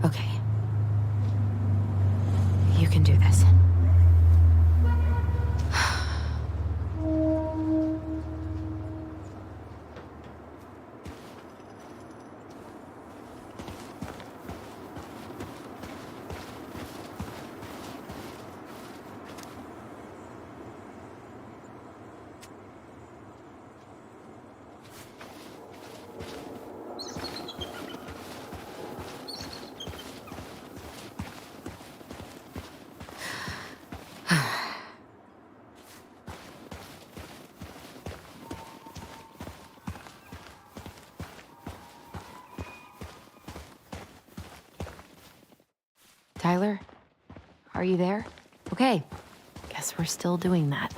Okay. You can do this. Tyler? Are you there? Okay. Guess we're still doing that.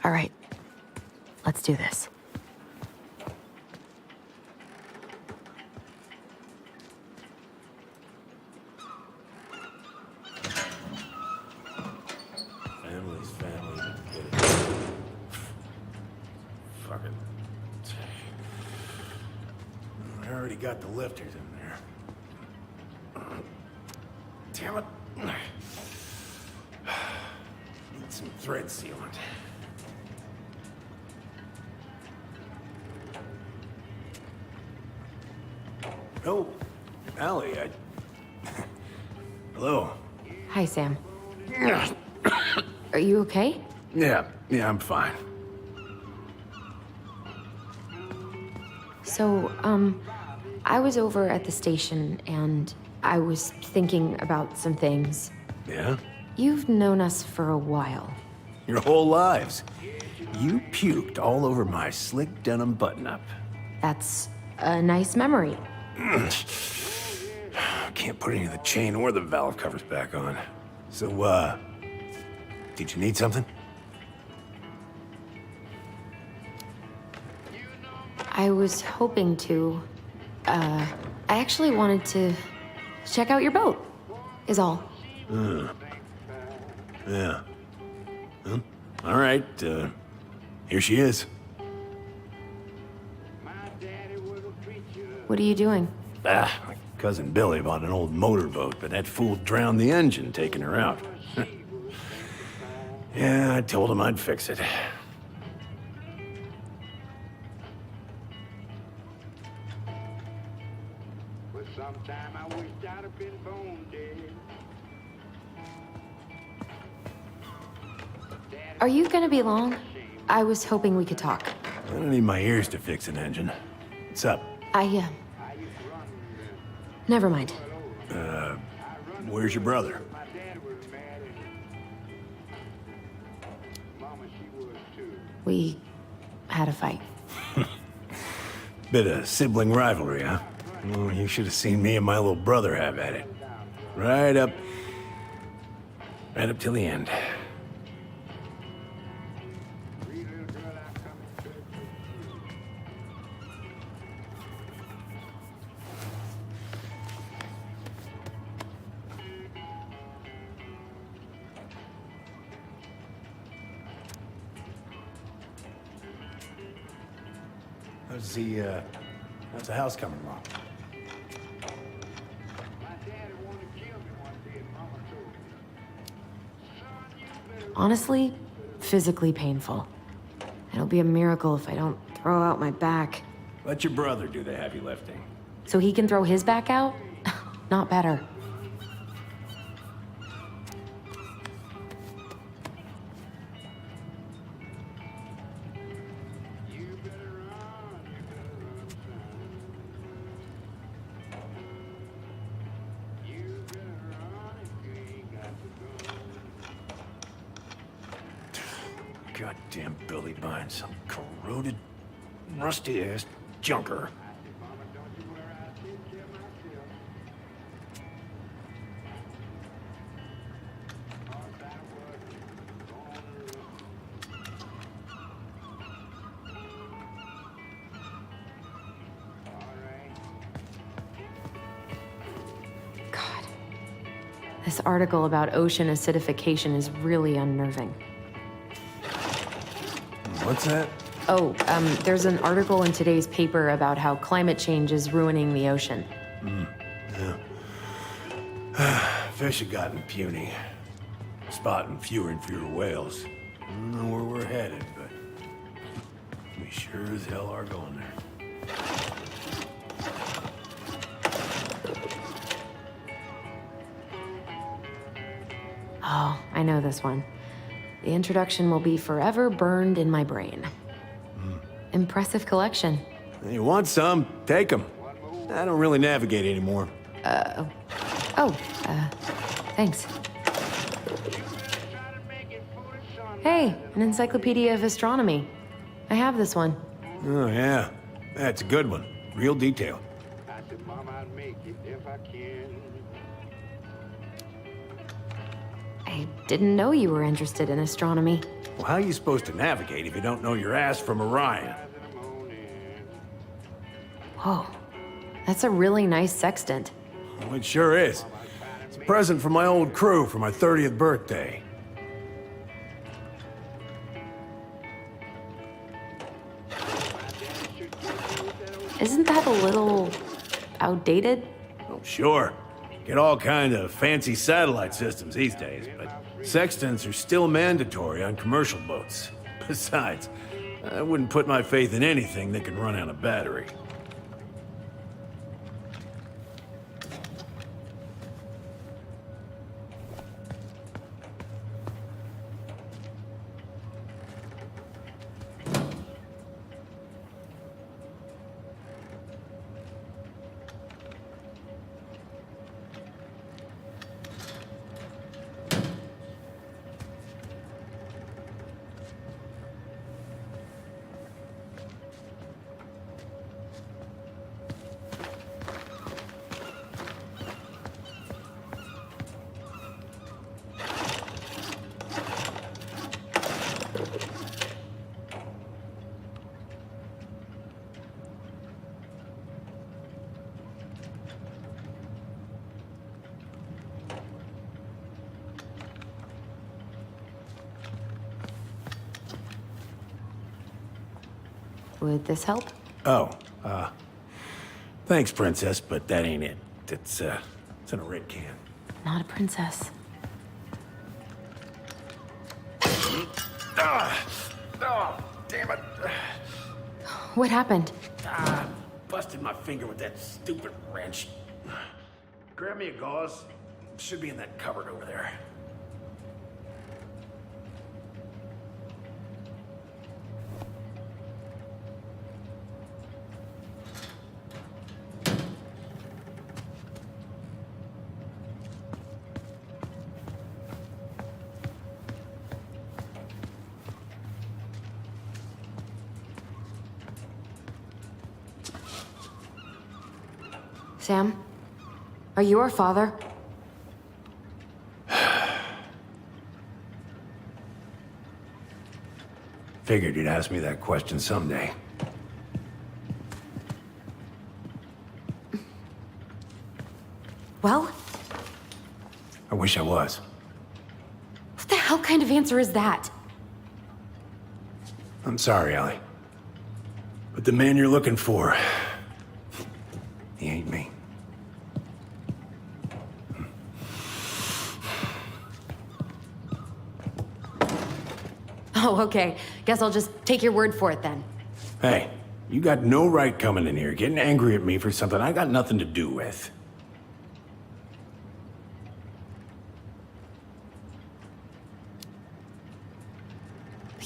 All right. Let's do this. Family's family. Fuck it. I already got the lifters in there. Damn it. Need some thread sealant. Oh, Allie, Hello. Hi, Sam. Are you okay? Yeah, I'm fine. So, I was over at the station and I was thinking about some things. Yeah? You've known us for a while. Your whole lives. You puked all over my slick denim button-up. That's a nice memory. Can't put any of the chain or the valve covers back on. So, did you need something? I was hoping to, I actually wanted to check out your boat, is all. Yeah. Well, all right, here she is. What are you doing? My cousin Billy bought an old motorboat, but that fool drowned the engine taking her out. Yeah, I told him I'd fix it. But sometime I wished I'd have been bone dead. Are you gonna be long? I was hoping we could talk. I don't need my ears to fix an engine. What's up? Never mind. Where's your brother? My dad was mad and Mama, she was too. We had a fight. Bit of sibling rivalry, huh? Well, you should have seen me and my little brother have at it. Right up till the end. Three little girl I come to church with. How's the house coming along? My daddy wanted to kill me one day and Mama told me. Son, you better Honestly, physically painful. It'll be a miracle if I don't throw out my back. Let your brother do the heavy lifting. So he can throw his back out? Not better. Goddamn Billy buying some corroded, rusty-ass junker. Mama, don't you worry, I'll take care of myself. All that was on the roof. All right. God. This article about ocean acidification is really unnerving. What's that? Oh, there's an article in today's paper about how climate change is ruining the ocean. Fish have gotten puny. Spotting fewer and fewer whales. I don't know where we're headed, but we sure as hell are going there. Oh, I know this one. The introduction will be forever burned in my brain. Impressive collection. You want some? Take them. I don't really navigate anymore. Thanks. Hey, an encyclopedia of astronomy. I have this one. Oh, yeah. That's a good one. Real detail. I said, Mama, I'll make it if I can. I didn't know you were interested in astronomy. Well, how are you supposed to navigate if you don't know your ass from Orion? Whoa, that's a really nice sextant. Well, it sure is. It's a present from my old crew for my 30th birthday. Isn't that a little outdated? Oh, sure. Get all kind of fancy satellite systems these days, but sextants are still mandatory on commercial boats. Besides, I wouldn't put my faith in anything that can run out of battery. Would this help? Oh, thanks, Princess, but that ain't it. It's in a red can. Not a princess. Oh, damn it. What happened? Busted my finger with that stupid wrench. Grab me a gauze. Should be in that cupboard over there. Sam? Are you our father? Figured you'd ask me that question someday. Well? I wish I was. What the hell kind of answer is that? I'm sorry, Ellie. But the man you're looking for, he ain't me. Oh, okay. Guess I'll just take your word for it then. Hey, you got no right coming in here getting angry at me for something I got nothing to do with.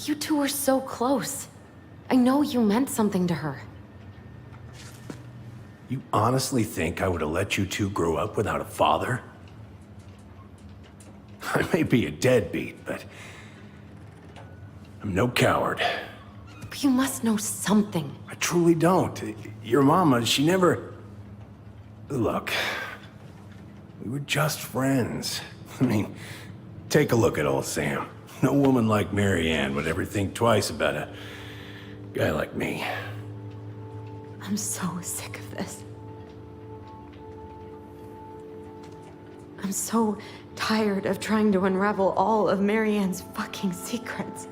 You two were so close. I know you meant something to her. You honestly think I would have let you two grow up without a father? I may be a deadbeat, but I'm no coward. But you must know something. I truly don't. Your mama, she never... Look, we were just friends. I mean, take a look at old Sam. No woman like Mary Ann would ever think twice about a guy like me. I'm so sick of this. I'm so tired of trying to unravel all of Mary Ann's fucking secrets.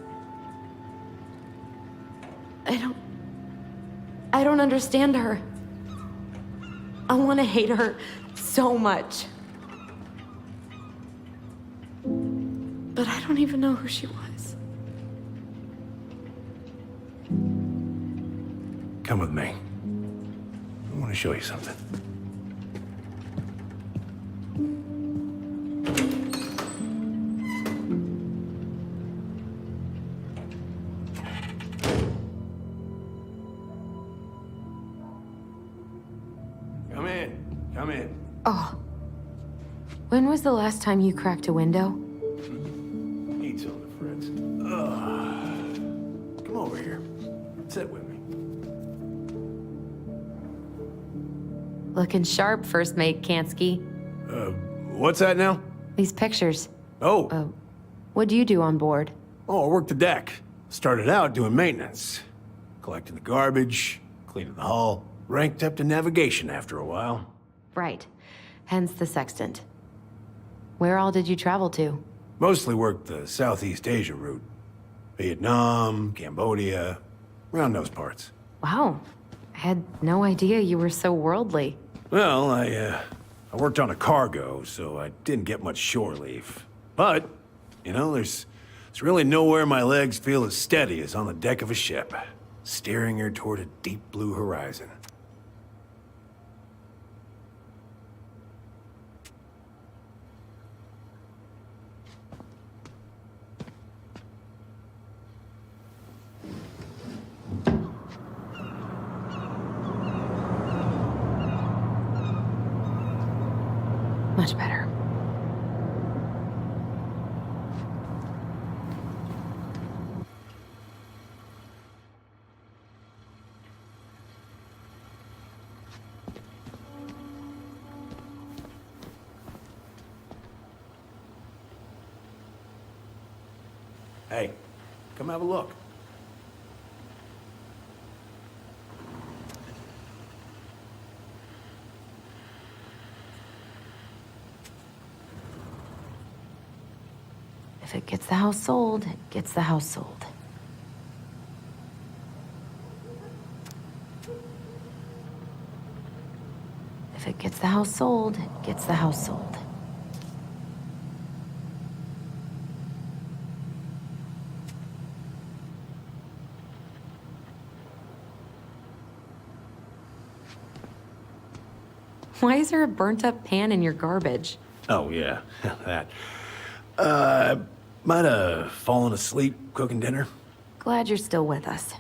I don't understand her. I want to hate her so much. But I don't even know who she was. Come with me. I want to show you something. Come in. Come in. Oh. When was the last time you cracked a window? Eat something, Fritz. Come over here. Sit with me. Looking sharp, first mate Kansky. What's that now? These pictures. Oh. What do you do on board? Oh, I worked the deck. Started out doing maintenance. Collecting the garbage, cleaning the hull. Ranked up to navigation after a while. Right. Hence the sextant. Where all did you travel to? Mostly worked the Southeast Asia route. Vietnam, Cambodia, around those parts. Wow. I had no idea you were so worldly. Well, I worked on a cargo, so I didn't get much shore leave. But, you know, there's really nowhere my legs feel as steady as on the deck of a ship, steering her toward a deep blue horizon. Much better. Hey, come have a look. If it gets the house sold, it gets the house sold. If it gets the house sold, it gets the house sold. Why is there a burnt-up pan in your garbage? Oh, yeah, that. Might have fallen asleep cooking dinner. Glad you're still with us.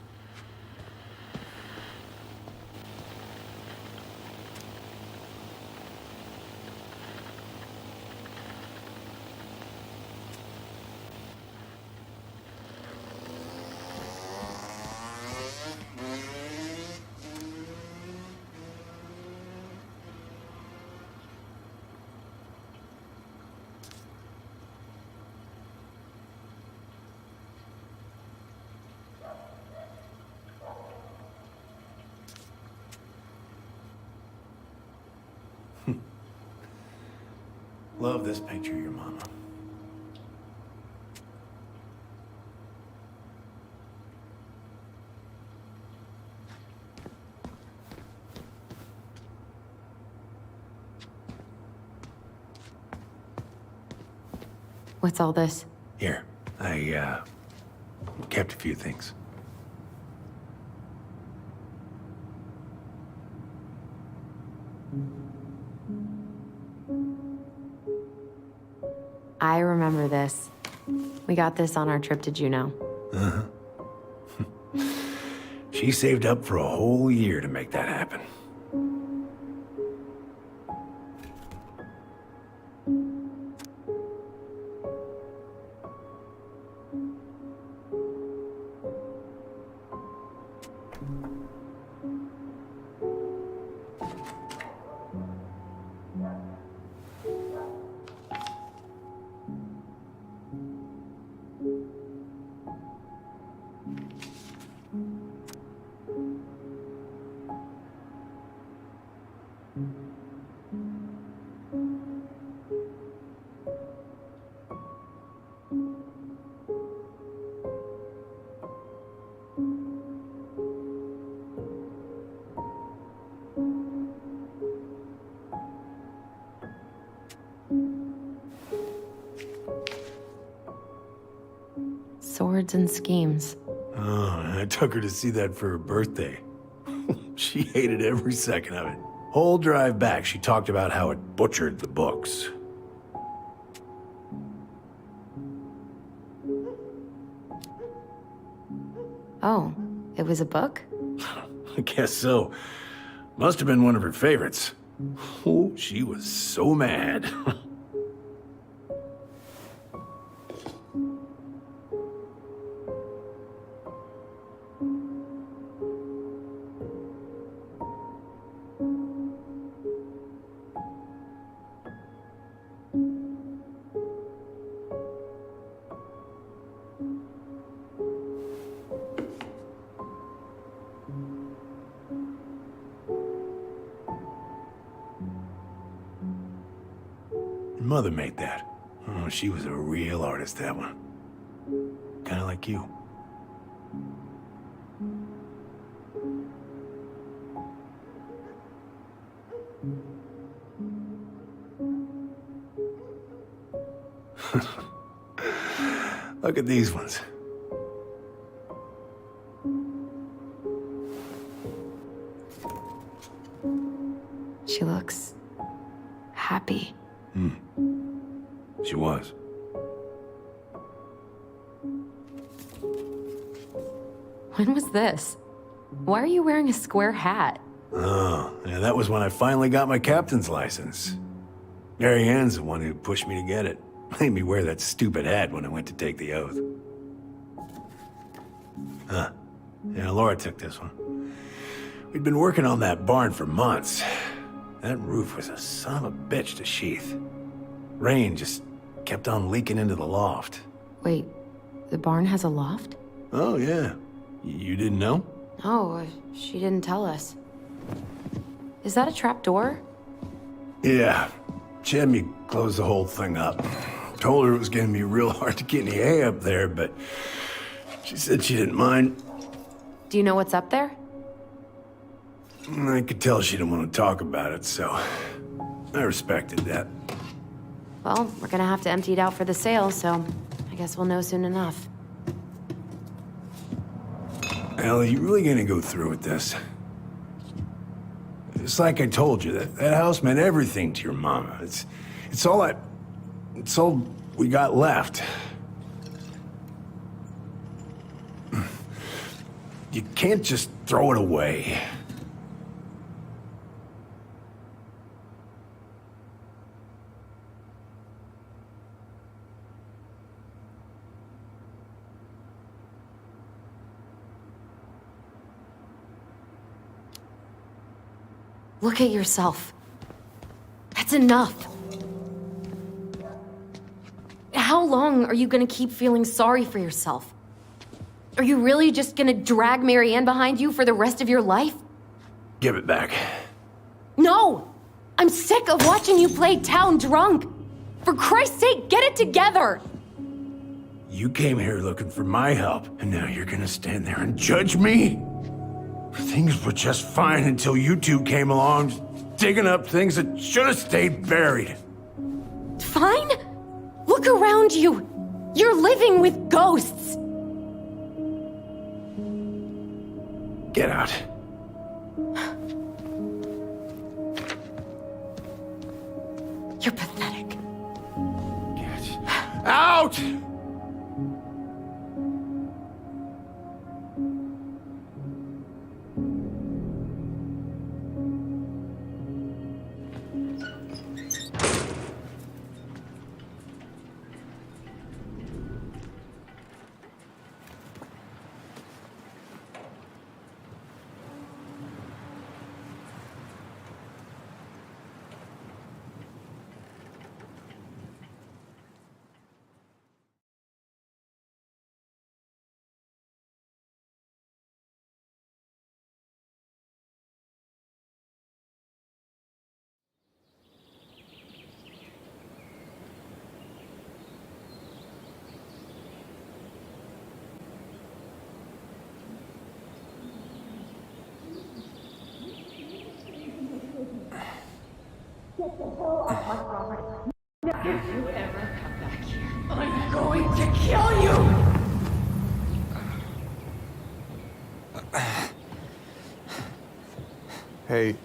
Love this picture of your mama. What's all this? Here, I kept a few things. I remember this. We got this on our trip to Juneau. She saved up for a whole year to make that happen. Swords and schemes. Oh, I took her to see that for her birthday. She hated every second of it. Whole drive back, she talked about how it butchered the books. Oh, it was a book? I guess so. Must have been one of her favorites. Oh, she was so mad. Mother made that. Oh, she was a real artist, that one. Kind of like you. Look at these ones. She looks happy. She was. When was this? Why are you wearing a square hat? Oh, yeah, that was when I finally got my captain's license. Mary Ann's the one who pushed me to get it. Made me wear that stupid hat when I went to take the oath. Huh. Yeah, Laura took this one. We'd been working on that barn for months. That roof was a son of a bitch to sheath. Rain just kept on leaking into the loft. Wait, the barn has a loft? Oh, yeah. You didn't know? Oh, she didn't tell us. Is that a trap door? Yeah. She had me close the whole thing up. Told her it was gonna be real hard to get any hay up there, but she said she didn't mind. Do you know what's up there? I could tell she didn't want to talk about it, so I respected that. Well, we're gonna have to empty it out for the sale, so I guess we'll know soon enough. Ellie, you really gonna go through with this? It's like I told you, that house meant everything to your mama. It's all we got left. You can't just throw it away. Look at yourself. That's enough. How long are you gonna keep feeling sorry for yourself? Are you really just gonna drag Mary Ann behind you for the rest of your life? Give it back. No! I'm sick of watching you play town drunk. For Christ's sake, get it together! You came here looking for my help, and now you're gonna stand there and judge me? Things were just fine until you two came along, digging up things that should have stayed buried. Fine? Look around you. You're living with ghosts. Get out. You're pathetic. Get out! I'm going to kill you! Hey,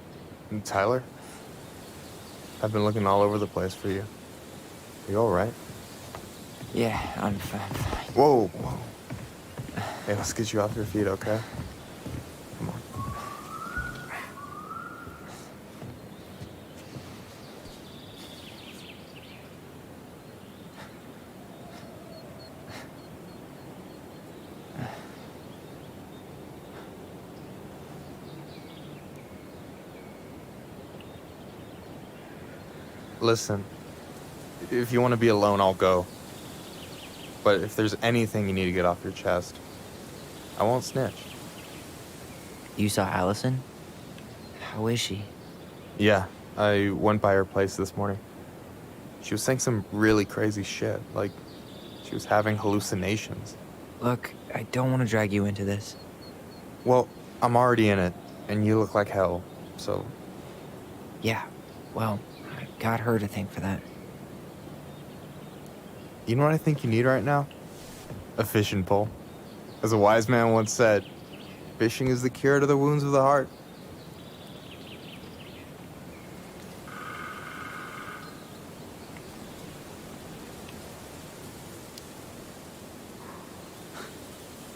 Tyler? I've been looking all over the place for you. You alright? Yeah, I'm fine. Whoa, whoa. Hey, let's get you off your feet, okay? Come on. Listen, if you want to be alone, I'll go. But if there's anything you need to get off your chest, I won't snitch. You saw Allison? How is she? Yeah, I went by her place this morning. She was saying some really crazy shit, like she was having hallucinations. Look, I don't want to drag you into this. Well, I'm already in it, and you look like hell, so... Yeah, well, I got her to thank for that. You know what I think you need right now? A fishing pole. As a wise man once said, fishing is the cure to the wounds of the heart.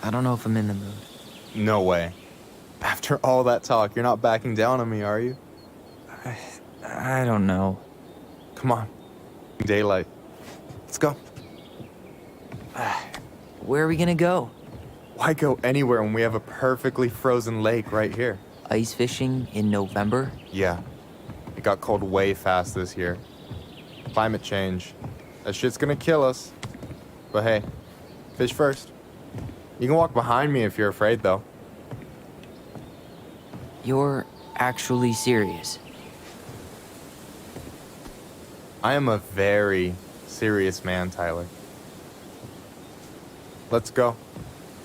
I don't know if I'm in the mood. No way. After all that talk, you're not backing down on me, are you? I don't know. Come on. Daylight. Let's go. Where are we gonna go? Why go anywhere when we have a perfectly frozen lake right here? Ice fishing in November? Yeah. It got cold way fast this year. Climate change. That shit's gonna kill us. But hey, fish first. You can walk behind me if you're afraid, though. You're actually serious? I am a very serious man, Tyler. Let's go.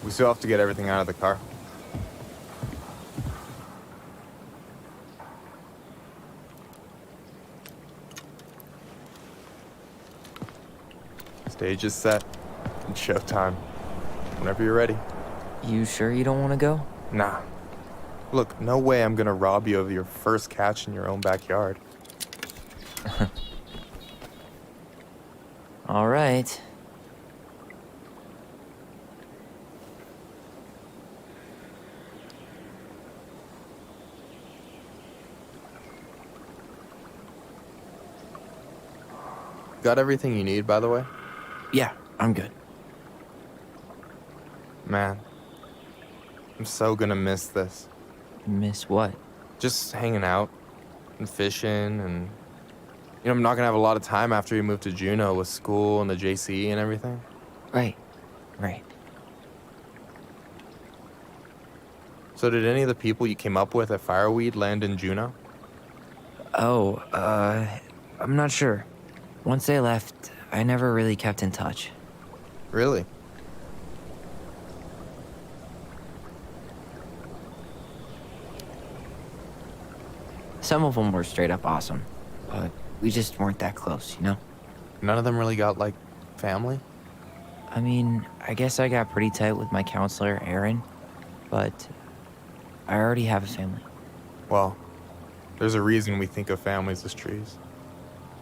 We still have to get everything out of the car. Stage is set. It's showtime. Whenever you're ready. You sure you don't want to go? Nah. Look, no way I'm gonna rob you of your first catch in your own backyard. All right. Got everything you need, by the way? Yeah, I'm good. Man, I'm so gonna miss this. Miss what? Just hanging out and fishing and... You know, I'm not gonna have a lot of time after we move to Juneau with school and the JC and everything. Right. So did any of the people you came up with at Fireweed land in Juneau? Oh, I'm not sure. Once they left, I never really kept in touch. Really? Some of them were straight up awesome, but we just weren't that close, you know? None of them really got, like, family? I mean, I guess I got pretty tight with my counselor, Aaron, but I already have a family. Well, there's a reason we think of families as trees.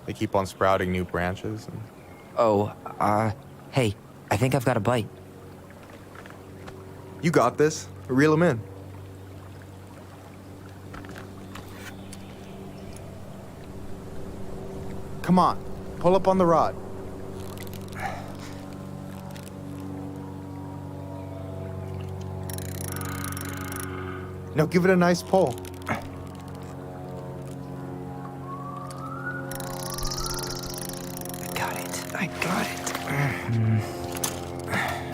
They keep on sprouting new branches and... Oh, hey, I think I've got a bite. You got this. Reel them in. Come on, pull up on the rod. Now give it a nice pull. I got it.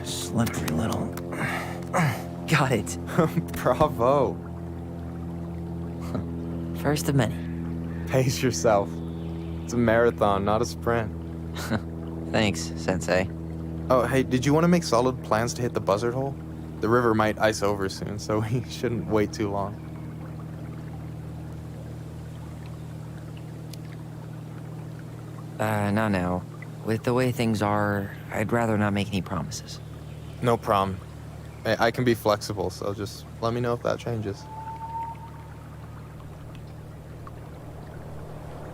Slippery little. Got it. Bravo. First of many. Pace yourself. It's a marathon, not a sprint. Thanks, Sensei. Oh, hey, did you want to make solid plans to hit the buzzard hole? The river might ice over soon, so we shouldn't wait too long. Not now. With the way things are, I'd rather not make any promises. No problem. I can be flexible, so just let me know if that changes.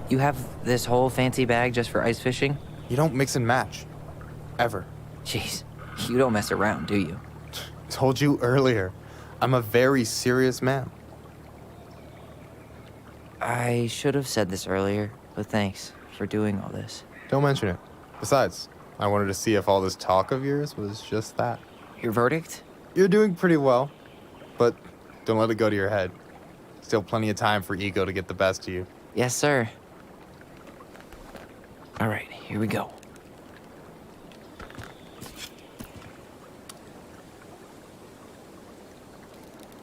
You have this whole fancy bag just for ice fishing? You don't mix and match. Ever. Jeez, you don't mess around, do you? Told you earlier. I'm a very serious man. I should have said this earlier, but thanks for doing all this. Don't mention it. Besides, I wanted to see if all this talk of yours was just that. Your verdict? You're doing pretty well, but don't let it go to your head. Still plenty of time for ego to get the best of you. Yes, sir. All right, here we go.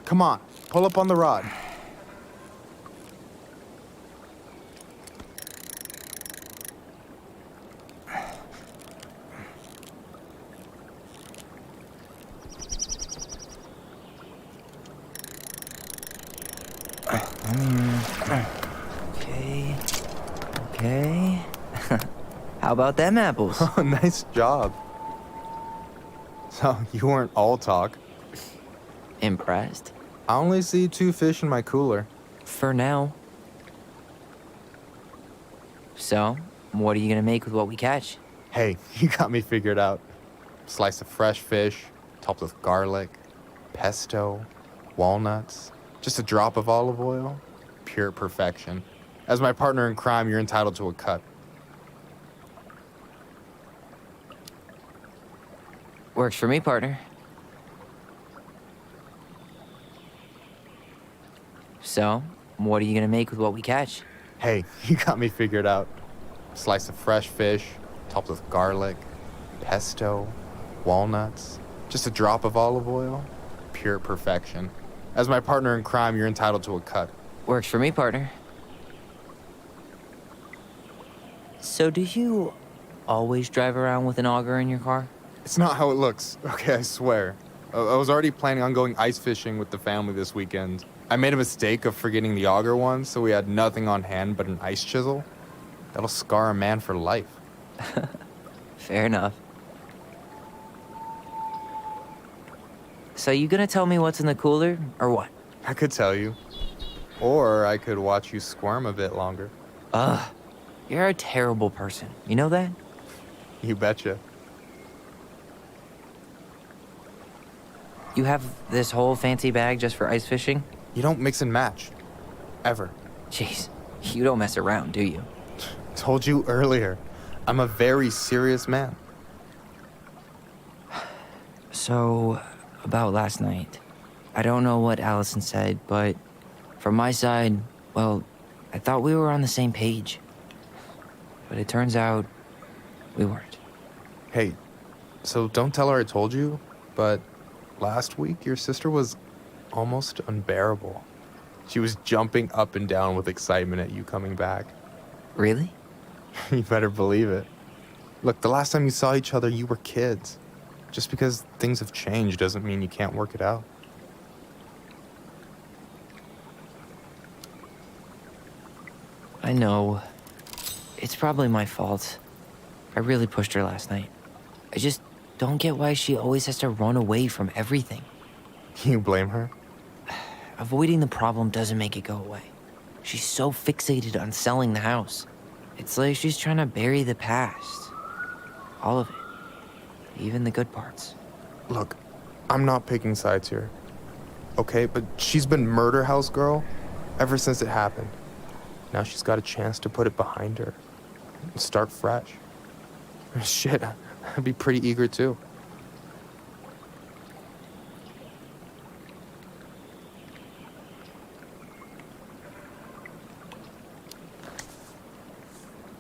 Come on, pull up on the rod. Okay. Okay. How about them apples? Oh, nice job. So, you weren't all talk. Impressed? I only see 2 fish in my cooler. For now. So, what are you gonna make with what we catch? Hey, you got me figured out. Slice of fresh fish, topped with garlic, pesto, walnuts, just a drop of olive oil. Pure perfection. As my partner in crime, you're entitled to a cut. Works for me, partner. So, what are you gonna make with what we catch? Hey, you got me figured out. Slice of fresh fish, topped with garlic, pesto, walnuts, just a drop of olive oil. Pure perfection. As my partner in crime, you're entitled to a cut. Works for me, partner. So, do you always drive around with an auger in your car? It's not how it looks. Okay, I swear. I was already planning on going ice fishing with the family this weekend. I made a mistake of forgetting the auger once, so we had nothing on hand but an ice chisel. That'll scar a man for life. Fair enough. So, you gonna tell me what's in the cooler, or what? I could tell you. Or I could watch you squirm a bit longer. Ugh, you're a terrible person. You know that? You betcha. You have this whole fancy bag just for ice fishing? You don't mix and match. Ever. Jeez, you don't mess around, do you? Told you earlier. I'm a very serious man. So, about last night. I don't know what Allison said, but from my side, well, I thought we were on the same page. But it turns out we weren't. Hey, so don't tell her I told you, but last week your sister was almost unbearable. She was jumping up and down with excitement at you coming back. Really? You better believe it. Look, the last time you saw each other, you were kids. Just because things have changed doesn't mean you can't work it out. I know. It's probably my fault. I really pushed her last night. I just don't get why she always has to run away from everything. You blame her? Avoiding the problem doesn't make it go away. She's so fixated on selling the house. It's like she's trying to bury the past. All of it. Even the good parts. Look, I'm not picking sides here. Okay, but she's been murder house girl ever since it happened. Now she's got a chance to put it behind her and start fresh. Shit, I'd be pretty eager too.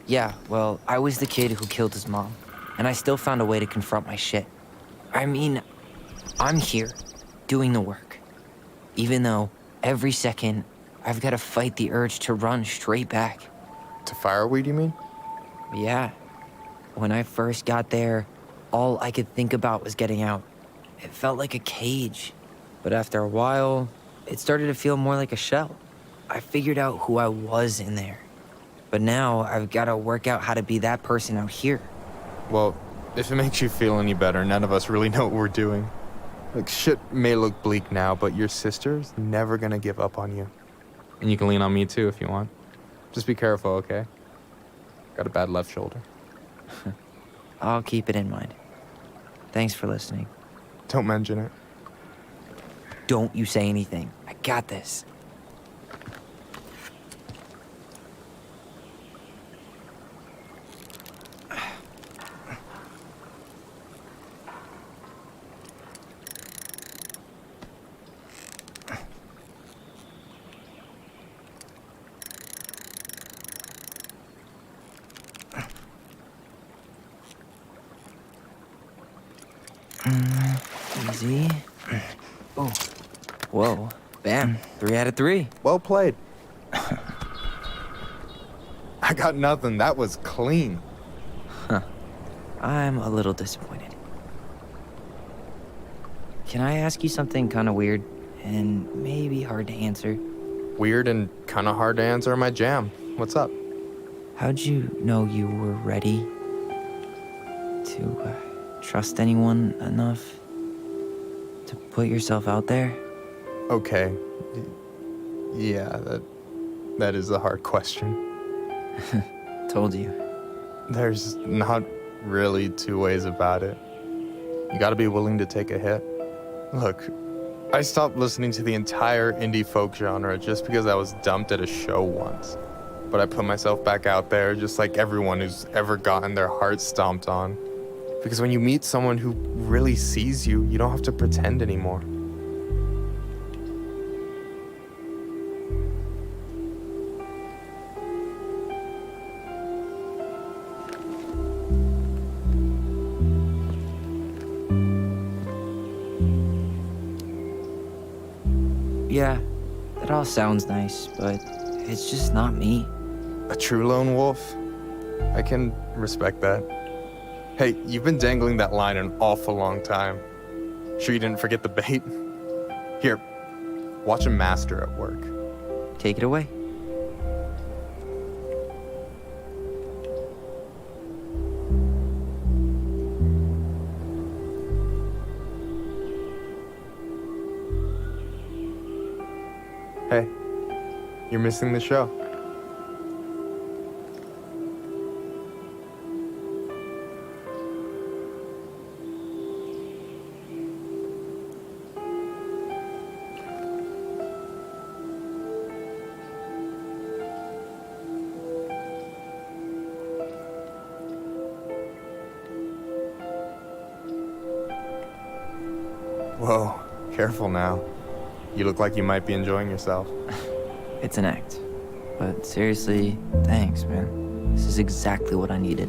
Yeah, well, I was the kid who killed his mom, and I still found a way to confront my shit. I mean, I'm here, doing the work. Even though every second, I've got to fight the urge to run straight back. To fireweed, you mean? Yeah. When I first got there, all I could think about was getting out. It felt like a cage. But after a while, it started to feel more like a shell. I figured out who I was in there. But now I've got to work out how to be that person out here. Well, if it makes you feel any better, none of us really know what we're doing. Like, shit may look bleak now, but your sister's never gonna give up on you. And you can lean on me too if you want. Just be careful, okay? Got a bad left shoulder. I'll keep it in mind. Thanks for listening. Don't mention it. Don't you say anything. I got this. Easy. Oh. Whoa. Bam. 3 out of 3. Well played. I got nothing. That was clean. I'm a little disappointed. Can I ask you something kind of weird and maybe hard to answer? Weird and kind of hard to answer my jam. What's up? How'd you know you were ready to trust anyone enough to put yourself out there? Okay. Yeah, that is a hard question. Told you. There's not really two ways about it. You gotta be willing to take a hit. Look, I stopped listening to the entire indie folk genre just because I was dumped at a show once. But I put myself back out there just like everyone who's ever gotten their heart stomped on. Because when you meet someone who really sees you, you don't have to pretend anymore. Yeah, that all sounds nice, but it's just not me. A true lone wolf? I can respect that. Hey, you've been dangling that line an awful long time. Sure you didn't forget the bait? Here, watch a master at work. Take it away. Hey, you're missing the show. Whoa, careful now. You look like you might be enjoying yourself. It's an act. But seriously, thanks, man. This is exactly what I needed.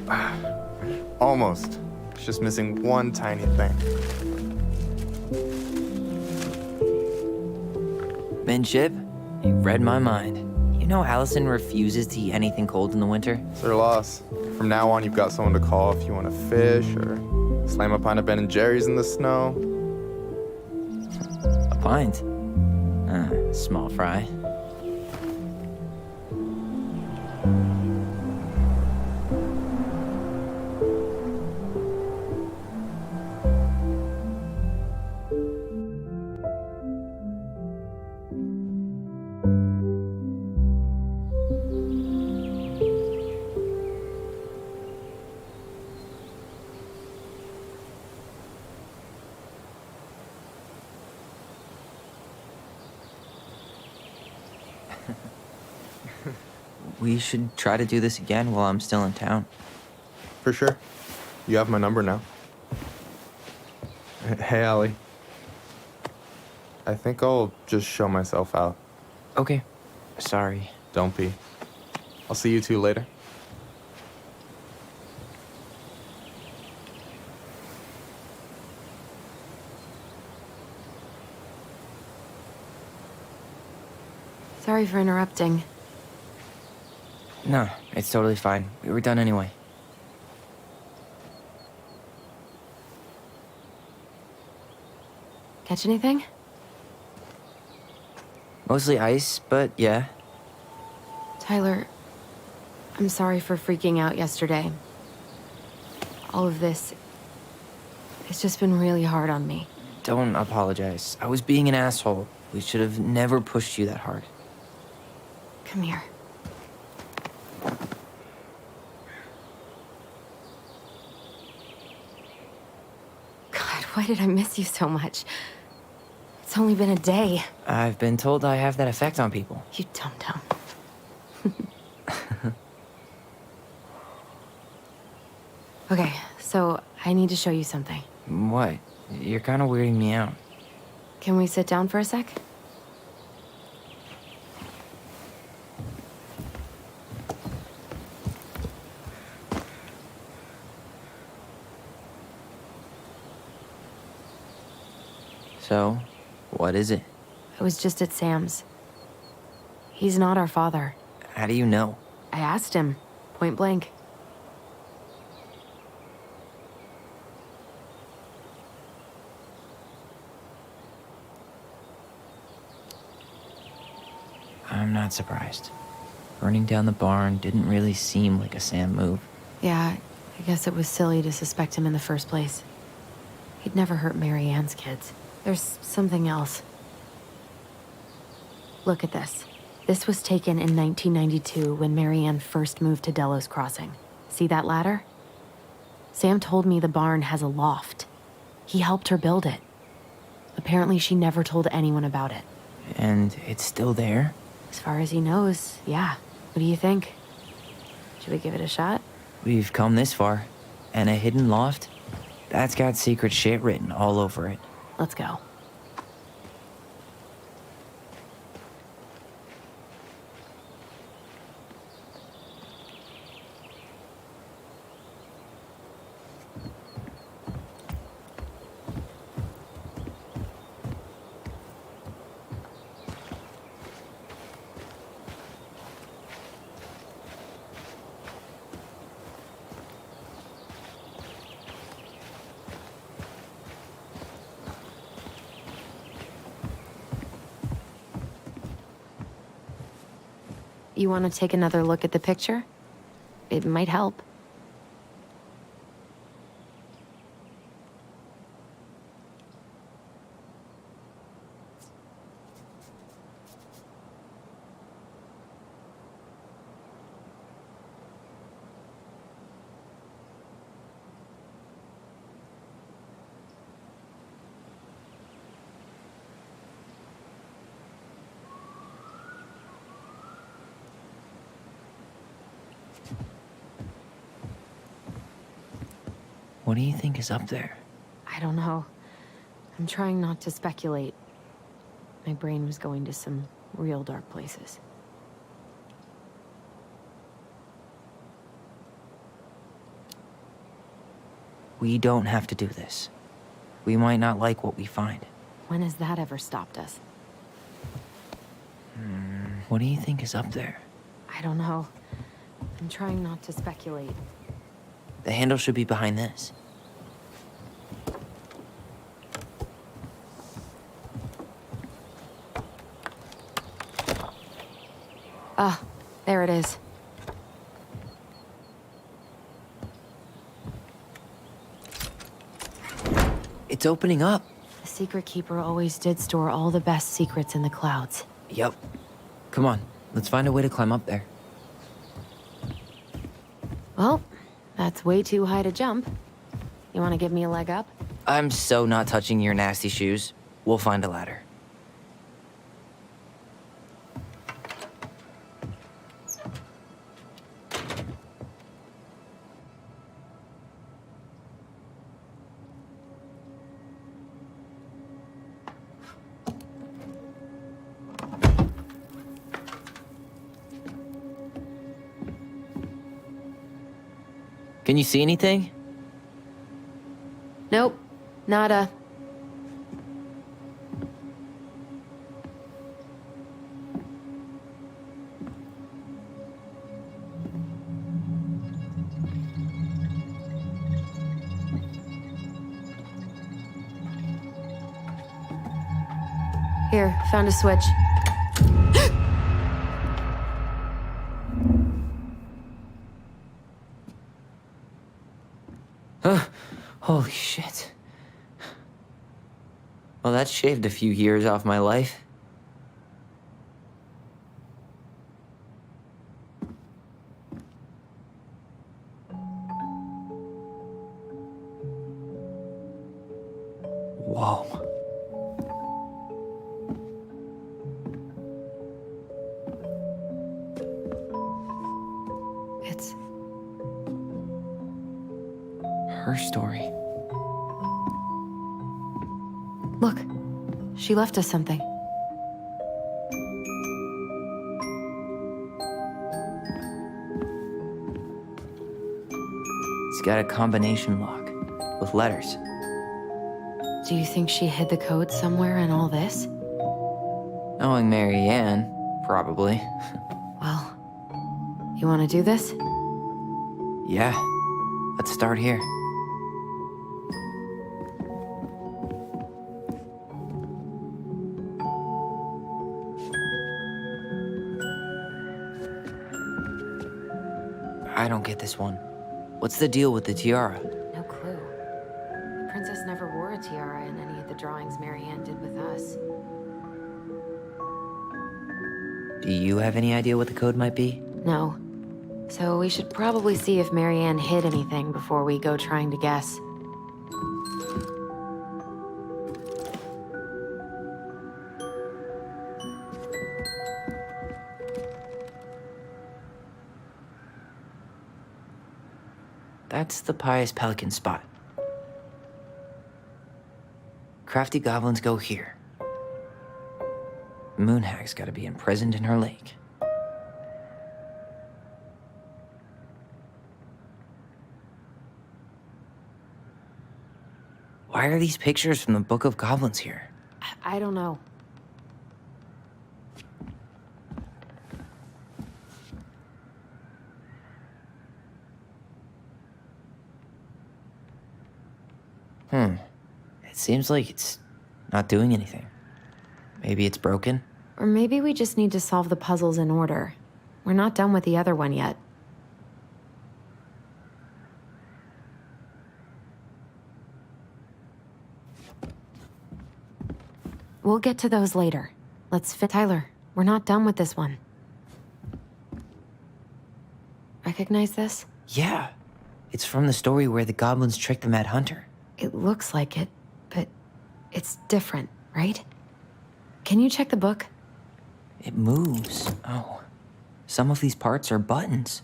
Almost. It's just missing one tiny thing. Midship, you read my mind. You know Allison refuses to eat anything cold in the winter? It's their loss. From now on, you've got someone to call if you want to fish or slam a pint of Ben & Jerry's in the snow. A pint? Small fry. We should try to do this again while I'm still in town. For sure. You have my number now. Hey, Allie. I think I'll just show myself out. Okay. Sorry. Don't be. I'll see you two later. Sorry for interrupting. No, it's totally fine. We were done anyway. Catch anything? Mostly ice, but yeah. Tyler, I'm sorry for freaking out yesterday. All of this, it's just been really hard on me. Don't apologize. I was being an asshole. We should have never pushed you that hard. Come here. God, why did I miss you so much? It's only been a day. I've been told I have that effect on people. You dum-dum. Okay, so I need to show you something. What? You're kind of weirding me out. Can we sit down for a sec? So, what is it? I was just at Sam's. He's not our father. How do you know? I asked him, point blank. I'm not surprised. Burning down the barn didn't really seem like a Sam move. Yeah, I guess it was silly to suspect him in the first place. He'd never hurt Mary Ann's kids. There's something else. Look at this. This was taken in 1992 when Mary Ann first moved to Delos Crossing. See that ladder? Sam told me the barn has a loft. He helped her build it. Apparently she never told anyone about it. And it's still there? As far as he knows, yeah. What do you think? Should we give it a shot? We've come this far. And a hidden loft? That's got secret shit written all over it. Let's go. You want to take another look at the picture? It might help. What do you think is up there? I don't know. I'm trying not to speculate. My brain was going to some real dark places. We don't have to do this. We might not like what we find. When has that ever stopped us? What do you think is up there? I don't know. I'm trying not to speculate. The handle should be behind this. Ah, there it is. It's opening up. The secret keeper always did store all the best secrets in the clouds. Yep. Come on, let's find a way to climb up there. Well, that's way too high to jump. You want to give me a leg up? I'm so not touching your nasty shoes. We'll find a ladder. Can you see anything? Nope. Nada. Here, found a switch. Holy shit. Well, that shaved a few years off my life. Whoa. It's Her story. Look, she left us something. It's got a combination lock with letters. Do you think she hid the code somewhere in all this? Knowing Mary Ann, probably. Well, you want to do this? Yeah. Let's start here. I don't get this one. What's the deal with the tiara? No clue. The princess never wore a tiara in any of the drawings Marianne did with us. Do you have any idea what the code might be? No. So we should probably see if Marianne hid anything before we go trying to guess. That's the Pious Pelican spot. Crafty goblins go here. Moonhag's gotta be imprisoned in her lake. Why are these pictures from the Book of Goblins here? I don't know. It seems like it's not doing anything. Maybe it's broken? Or maybe we just need to solve the puzzles in order. We're not done with the other one yet. We'll get to those later. Let's fit Tyler. We're not done with this one. Recognize this? Yeah. It's from the story where the goblins tricked the Mad Hunter. It looks like it, but it's different, right? Can you check the book? It moves. Oh. Some of these parts are buttons.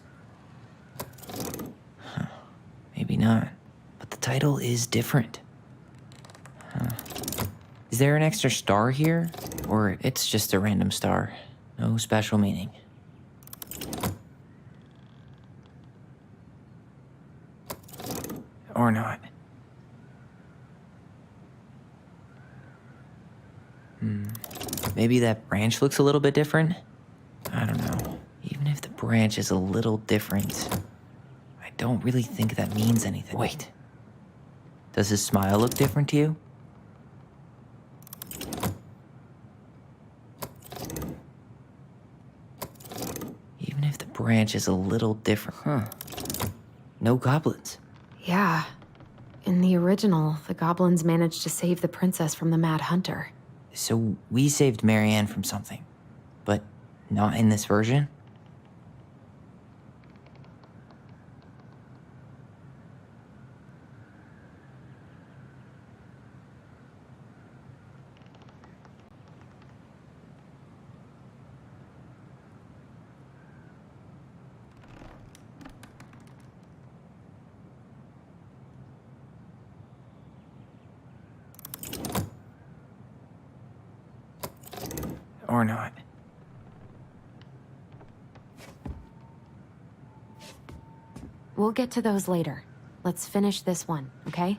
Huh. Maybe not. But the title is different. Is there an extra star here? Or it's just a random star? No special meaning. Or not. Maybe that branch looks a little bit different? I don't know. Even if the branch is a little different, I don't really think that means anything. Wait. Does his smile look different to you? Even if the branch is a little different. Huh. No goblins. Yeah. In the original, the goblins managed to save the princess from the Mad Hunter. So we saved Marianne from something, but not in this version? Or not. We'll get to those later. Let's finish this one, okay?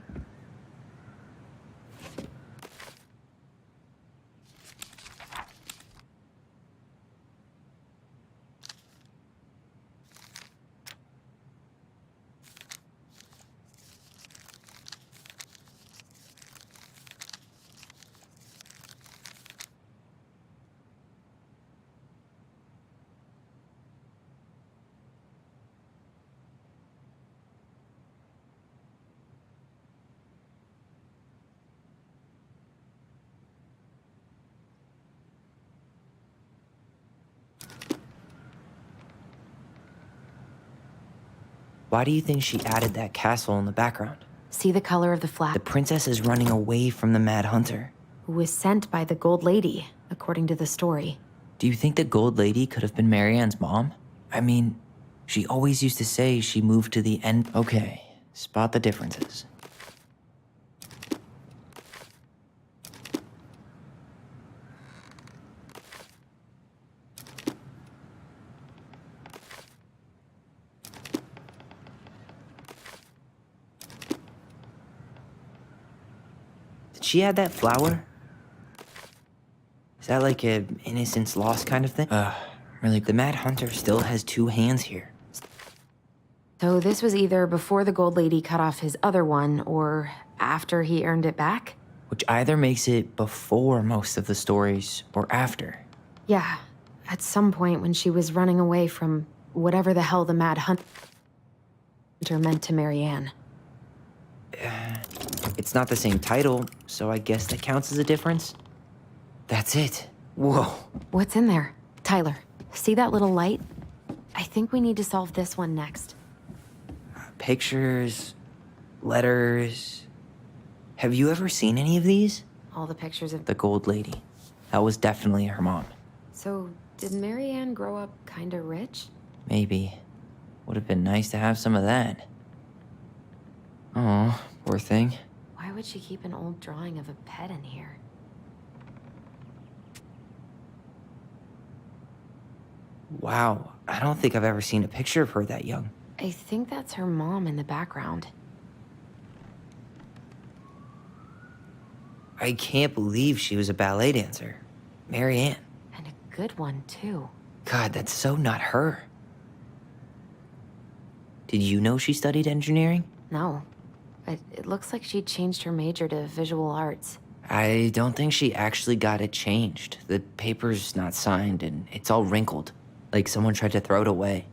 Why do you think she added that castle in the background? See the color of the The flag? princess is running away from the Mad Hunter. Who was sent by the Gold Lady, according to the story. Do you think the Gold Lady could have been Marianne's mom? I mean, she always used to say she moved to the end. Okay, spot the differences. Did she add that flower? Is that like a innocence lost kind of thing? Really, the Mad Hunter still has two hands here. So this was either before the Gold Lady cut off his other one, or after he earned it back? Which either makes it before most of the stories or after. Yeah, at some point when she was running away from whatever the hell the Mad Hunter meant to Marianne. It's not the same title, so I guess that counts as a difference. That's it. Whoa. What's in there? Tyler, see that little light? I think we need to solve this one next. Pictures, letters. Have you ever seen any of these? All the pictures of... The Gold Lady. That was definitely her mom. So, did Marianne grow up kinda rich? Maybe. Would have been nice to have some of that. Oh, poor thing. Why would she keep an old drawing of a pet in here? Wow, I don't think I've ever seen a picture of her that young. I think that's her mom in the background. I can't believe she was a ballet dancer. Marianne. And a good one, too. God, that's so not her. Did you know she studied engineering? No. But it looks like she changed her major to visual arts. I don't think she actually got it changed. The paper's not signed and it's all wrinkled. Like someone tried to throw it away.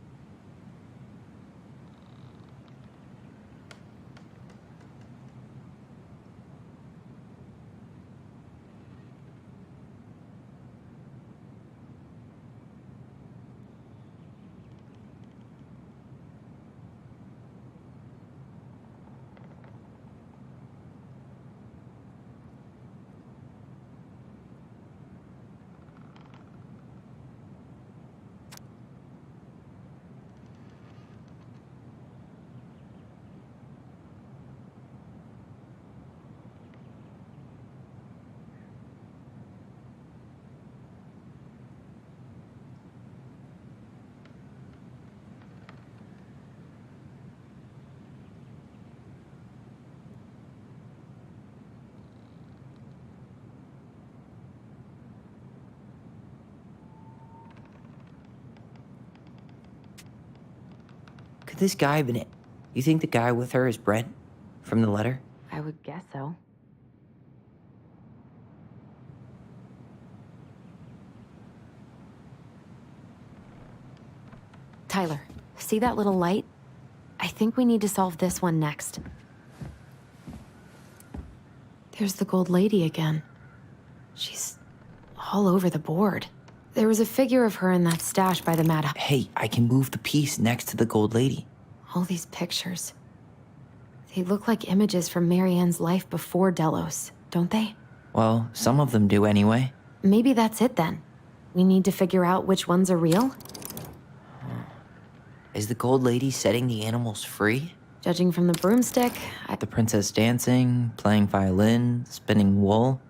Could this guy have been it? You think the guy with her is Brent? From the letter? I would guess so. Tyler, see that little light? I think we need to solve this one next. There's the Gold Lady again. She's all over the board. There was a figure of her in that stash by the Mad Hunter. Hey, I can move the piece next to the Gold Lady. All these pictures. They look like images from Marianne's life before Delos, don't they? Well, some of them do anyway. Maybe that's it then. We need to figure out which ones are real? Is the Gold Lady setting the animals free? Judging from the broomstick, The princess dancing, playing violin, spinning wool.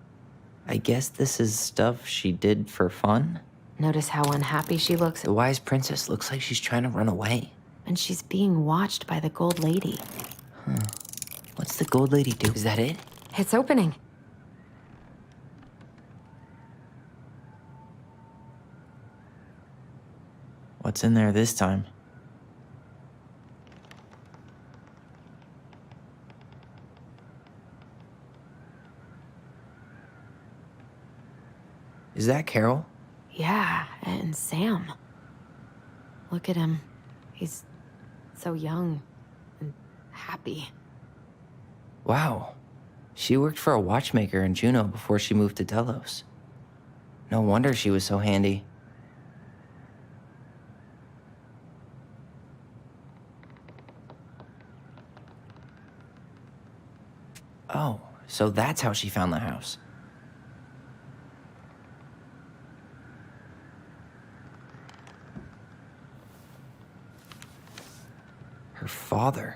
I guess this is stuff she did for fun? notice how unhappy she looks. The wise princess looks like she's trying to run away. And she's being watched by the Gold Lady. What's the Gold Lady do? Is that it? It's opening. What's in there this time? Is that Carol? Yeah, and Sam. Look at him. He's so young and happy. Wow. She worked for a watchmaker in Juneau before she moved to Delos. No wonder she was so handy. Oh, so that's how she found the house. Her father.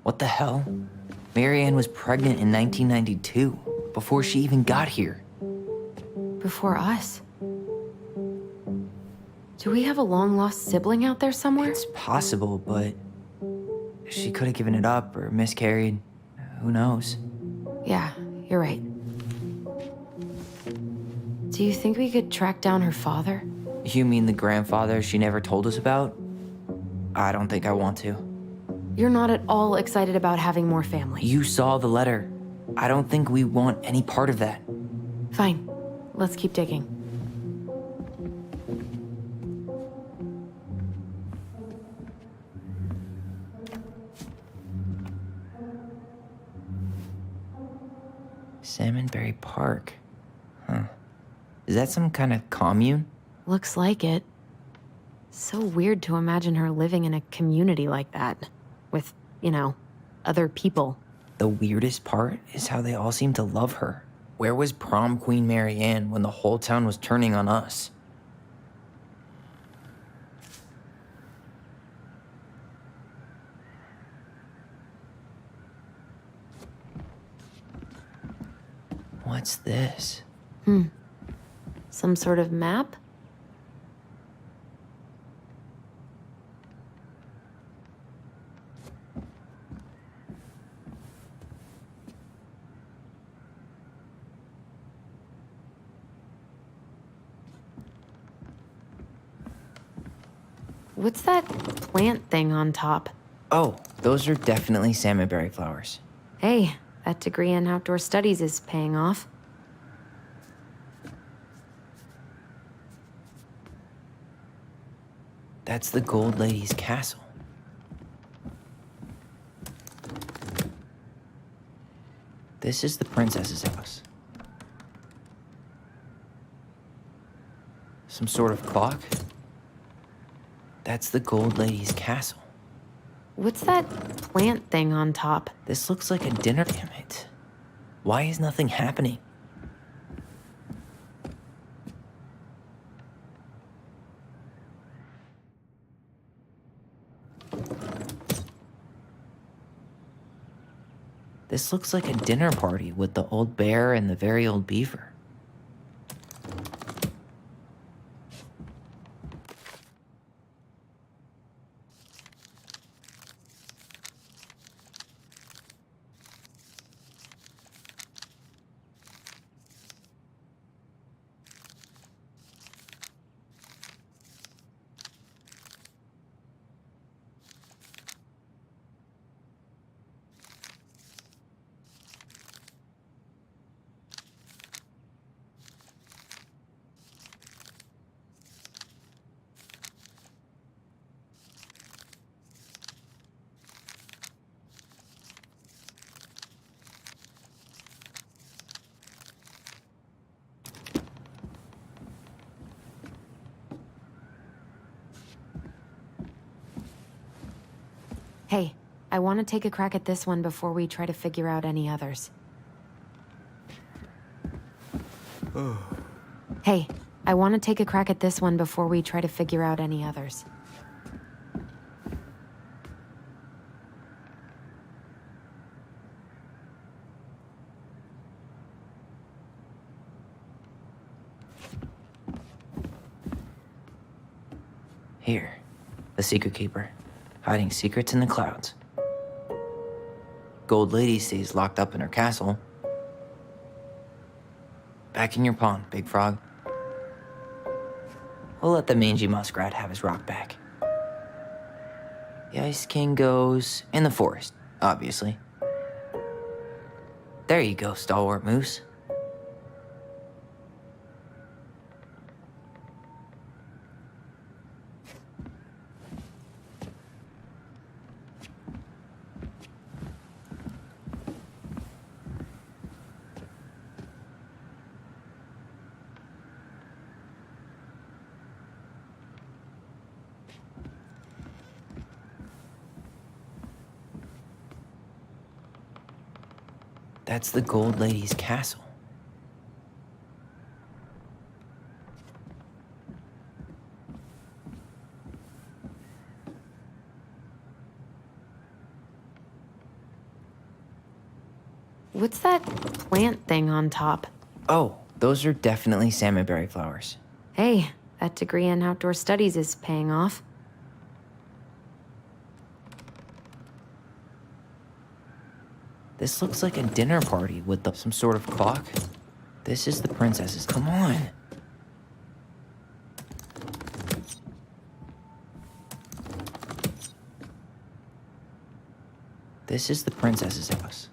What the hell? Marianne was pregnant in 1992, before she even got here. Before us. Do we have a long-lost sibling out there somewhere? It's possible, but she could have given it up or miscarried. Who knows? Yeah, you're right. Do you think we could track down her father? You mean the grandfather she never told us about? I don't think I want to. You're not at all excited about having more family. You saw the letter. I don't think we want any part of that. Fine. Let's keep digging. Salmonberry Park. Huh. Is that some kind of commune? Looks like it. So weird to imagine her living in a community like that. With, other people. The weirdest part is how they all seem to love her. Where was prom queen Marianne when the whole town was turning on us? What's this? Some sort of map? What's that plant thing on top? Oh, those are definitely salmonberry flowers. Hey, that degree in outdoor studies is paying off. That's the Gold Lady's castle. This is the princess's house. Some sort of clock? That's the Gold Lady's castle. What's that plant thing on top? This looks like a dinner. Damn it. Why is nothing happening? This looks like a dinner party with the old bear and the very old beaver. Hey, I want to take a crack at this one before we try to figure out any others. Hey, I want to take a crack at this one before we try to figure out any others. Here, the secret keeper, hiding secrets in the clouds. Gold Lady stays locked up in her castle. Back in your pond, Big Frog. We'll let the mangy muskrat have his rock back. The Ice King goes in the forest, obviously. There you go, stalwart moose. That's the Gold Lady's castle. What's that plant thing on top? Oh, those are definitely salmonberry flowers. Hey, that degree in outdoor studies is paying off. This looks like a dinner party with some sort of clock. This is the princess's. Come on. This is the princess's house.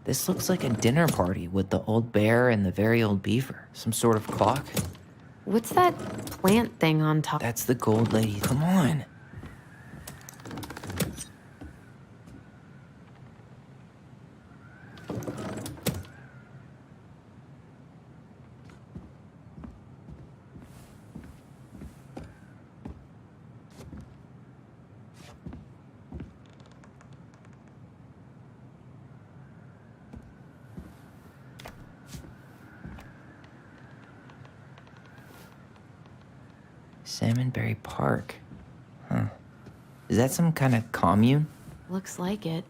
This looks like a dinner party with the old bear and the very old beaver. Some sort of clock. What's that plant thing on top? That's the Gold Lady. Come on. Salmonberry Park. Huh. Is that some kind of commune? Looks like it.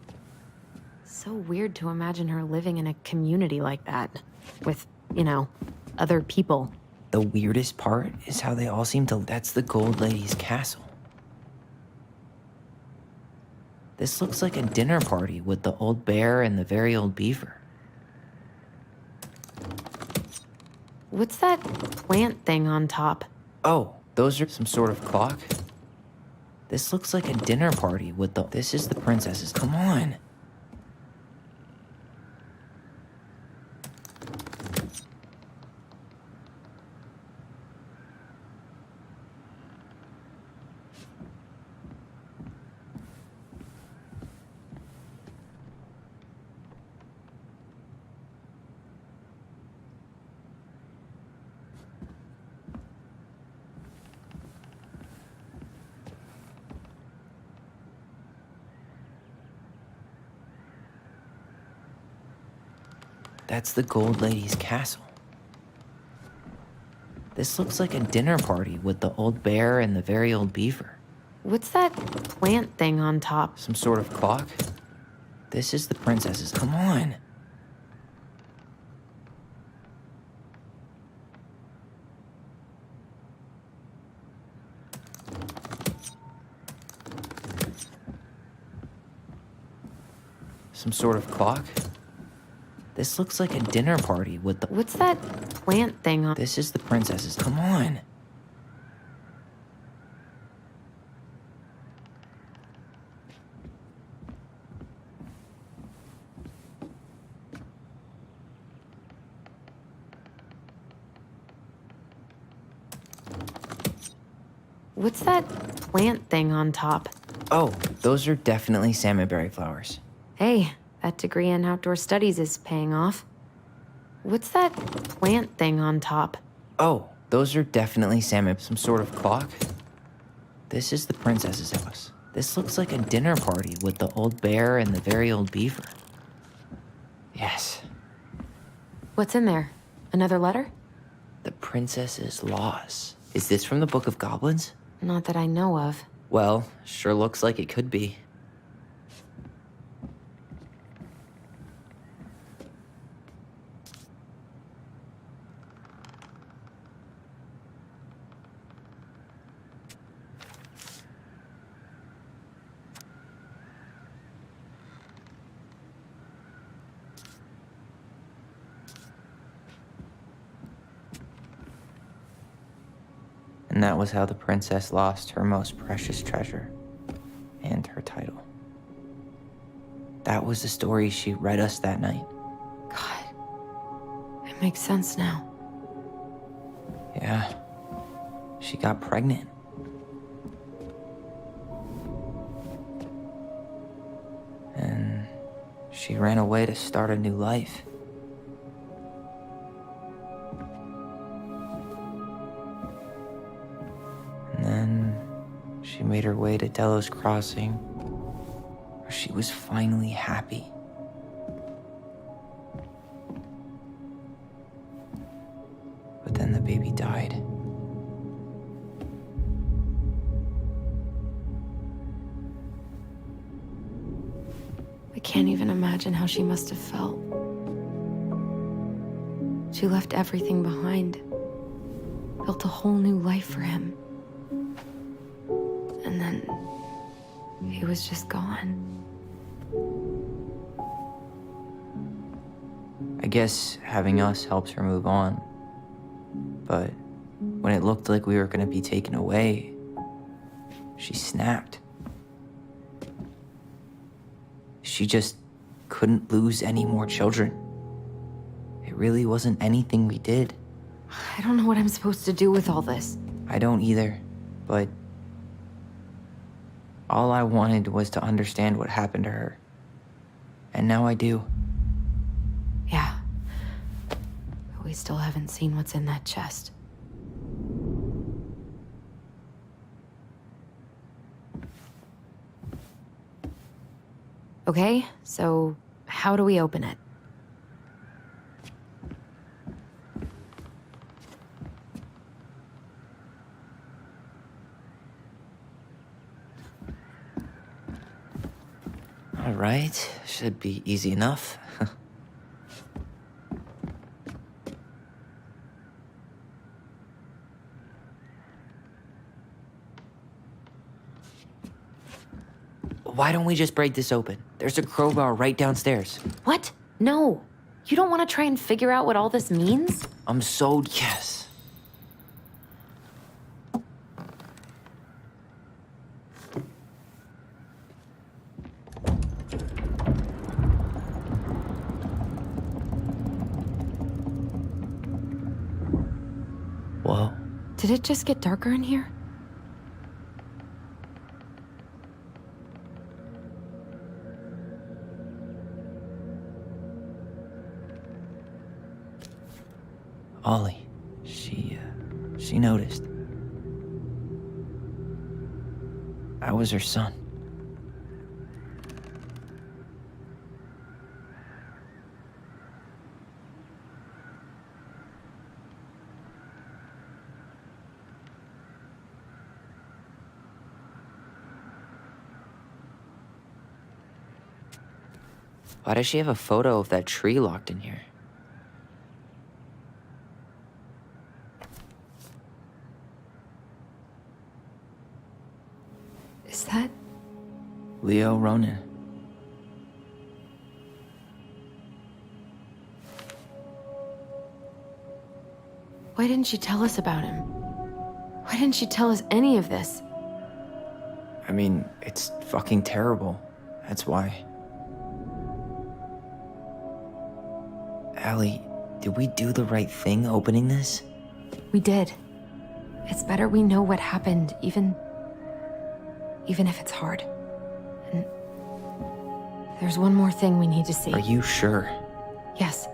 So weird to imagine her living in a community like that. With, other people. The weirdest part is how they all seem to... That's the Gold Lady's castle. This looks like a dinner party with the old bear and the very old beaver. What's that plant thing on top? Oh, those are some sort of clock? This looks like a dinner party with the... This is the princess's. Come on. That's the Gold Lady's castle. This looks like a dinner party with the old bear and the very old beaver. What's that plant thing on top? Some sort of clock? This is the princess's. Come on. Some sort of clock? This looks like a dinner party with the... What's that plant thing on... This is the princess's. Come on. What's that plant thing on top? Oh, those are definitely salmonberry flowers. Hey, that degree in outdoor studies is paying off. What's that plant thing on top? Oh, Those are definitely Sam. Some sort of clock. This is the princess's house. This looks like a dinner party with the old bear and the very old beaver. Yes. What's in there? Another letter? The princess's laws. Is this from the Book of Goblins? Not that I know of. Well, sure looks like it could be. And that was how the princess lost her most precious treasure and her title. That was the story she read us that night. God, it makes sense now. Yeah, she got pregnant. And she ran away to start a new life. And then she made her way to Delos Crossing, where she was finally happy. But then the baby died. I can't even imagine how she must have felt. She left everything behind, built a whole new life for him. And then he was just gone. I guess having us helps her move on. But when it looked like we were gonna be taken away, she snapped. She just couldn't lose any more children. It really wasn't anything we did. I don't know what I'm supposed to do with all this. I don't either, but all I wanted was to understand what happened to her. And now I do. Yeah. But we still haven't seen what's in that chest. Okay, so how do we open it? All right, should be easy enough. Why don't we just break this open? There's a crowbar right downstairs. What? No. You don't want to try and figure out what all this means? I'm so yes. Whoa. Did it just get darker in here? Ollie, she noticed. I was her son. Why does she have a photo of that tree locked in here? Is that... Leo Ronan. Why didn't she tell us about him? Why didn't she tell us any of this? I mean, it's fucking terrible. That's why. Allie, did we do the right thing opening this? We did. It's better we know what happened, even if it's hard. And there's one more thing we need to see. Are you sure? Yes.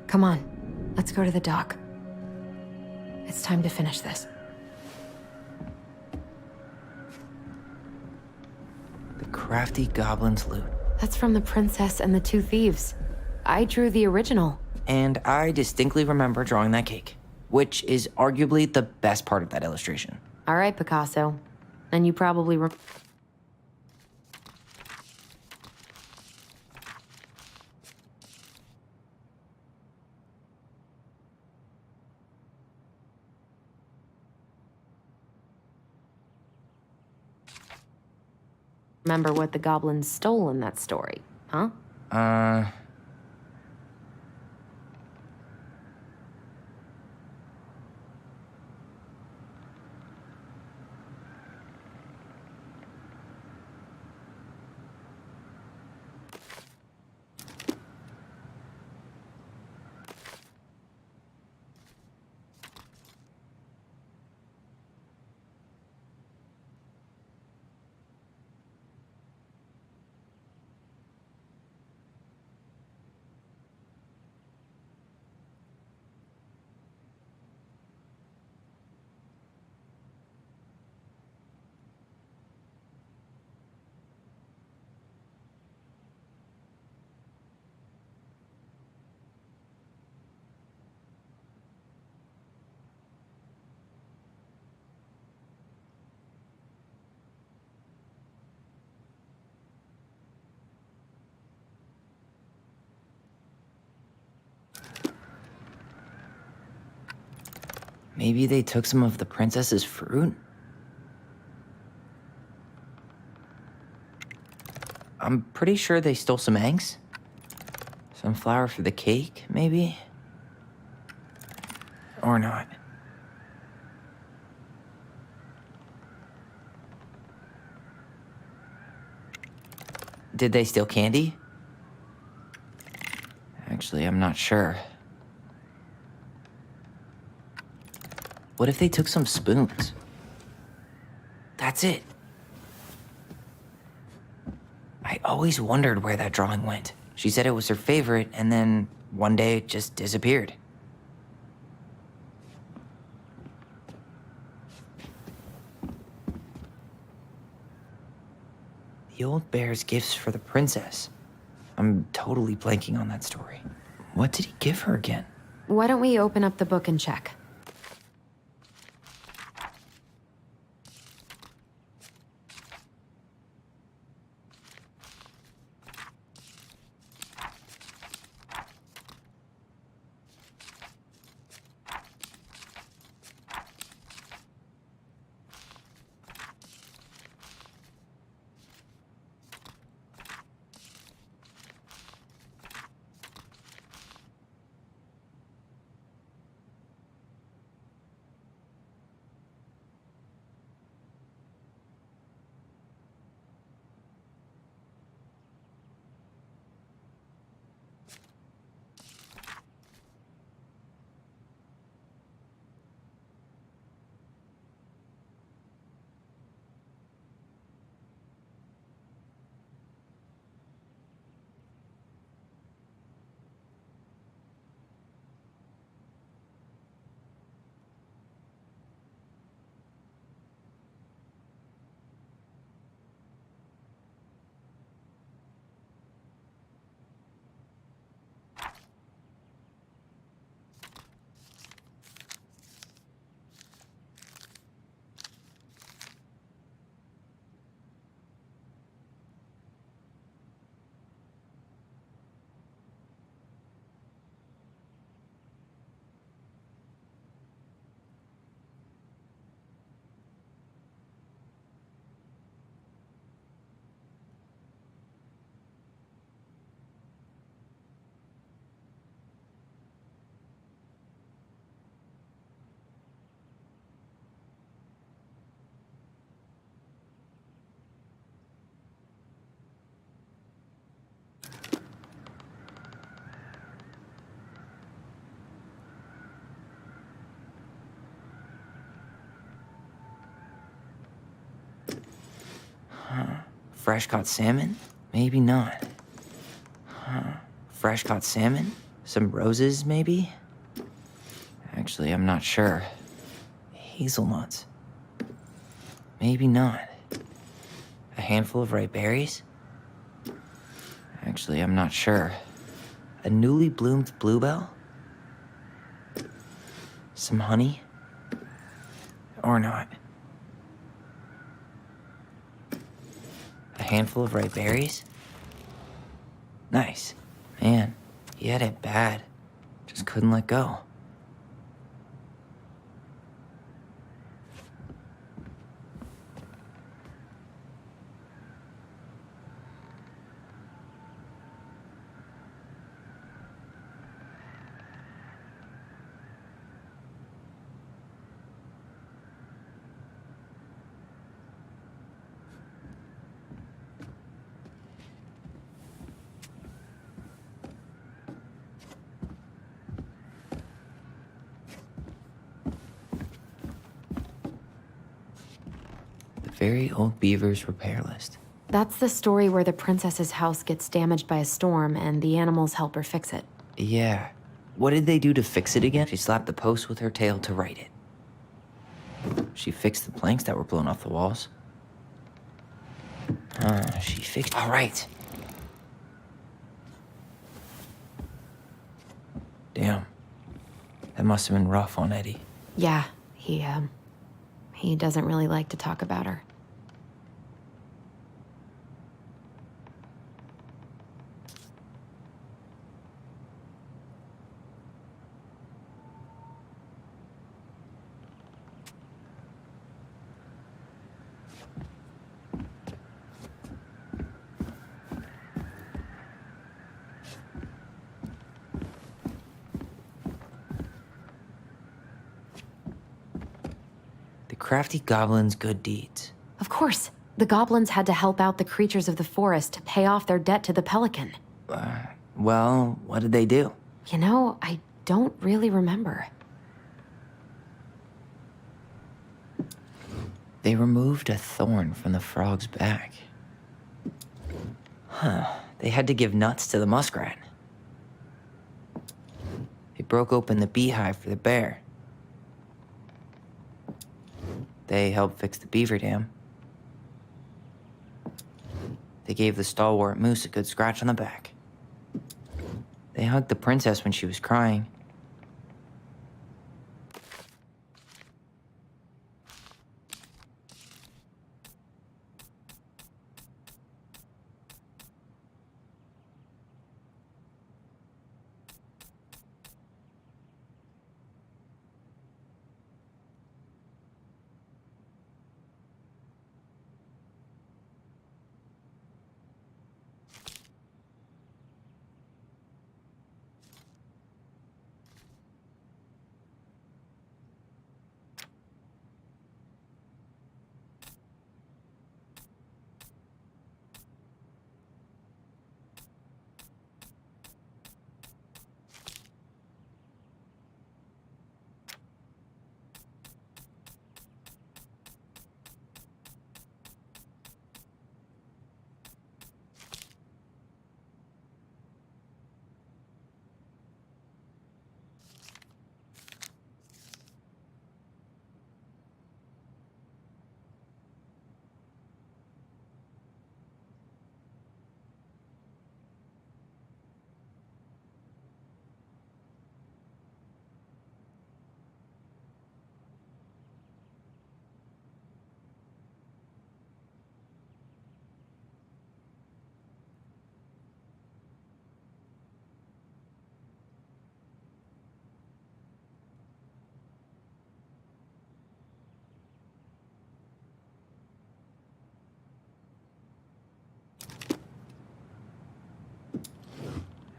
Come on, let's go to the dock. It's time to finish this. The crafty goblin's loot. That's from The Princess and the Two Thieves. I drew the original. And I distinctly remember drawing that cake, which is arguably the best part of that illustration. All right, Picasso. And you probably remember what the goblins stole in that story, huh? Maybe they took some of the princess's fruit? I'm pretty sure they stole some eggs. Some flour for the cake, maybe? Or not. Did they steal candy? Actually, I'm not sure. What if they took some spoons? That's it. I always wondered where that drawing went. She said it was her favorite, and then one day it just disappeared. The old bear's gifts for the princess. I'm totally blanking on that story. What did he give her again? Why don't we open up the book and check? Fresh caught salmon? Maybe not. Fresh caught salmon? Some roses, maybe? Actually, I'm not sure. Hazelnuts. Maybe not. A handful of ripe berries? Actually, I'm not sure. A newly bloomed bluebell? Some honey? Or not. A handful of ripe berries? Nice. Man, he had it bad. Just couldn't let go. The very old beaver's repair list. That's the story where the princess's house gets damaged by a storm and the animals help her fix it. Yeah. What did they do to fix it again? She slapped the post with her tail to right it. She fixed the planks that were blown off the walls. She fixed... All right. Damn. That must have been rough on Eddie. Yeah, he doesn't really like to talk about her. The crafty goblin's good deeds. Of course, the goblins had to help out the creatures of the forest to pay off their debt to the pelican. Well, what did they do? You know, I don't really remember. They removed a thorn from the frog's back. They had to give nuts to the muskrat. They broke open the beehive for the bear. They helped fix the beaver dam. They gave the stalwart moose a good scratch on the back. They hugged the princess when she was crying.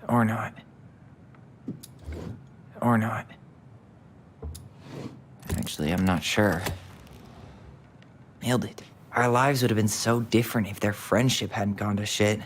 Or not. Or not. Actually, I'm not sure. Nailed it. Our lives would have been so different if their friendship hadn't gone to shit.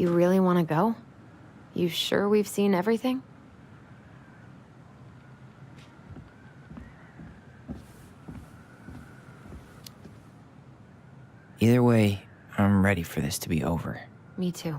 You really want to go? You sure we've seen everything? Either way, I'm ready for this to be over. Me too.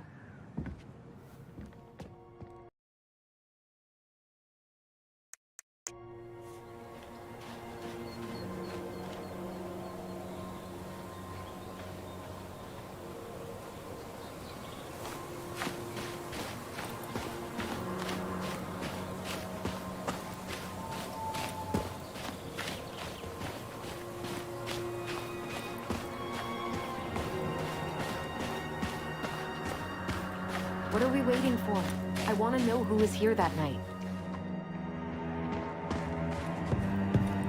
What are we waiting for? I want to know who was here that night.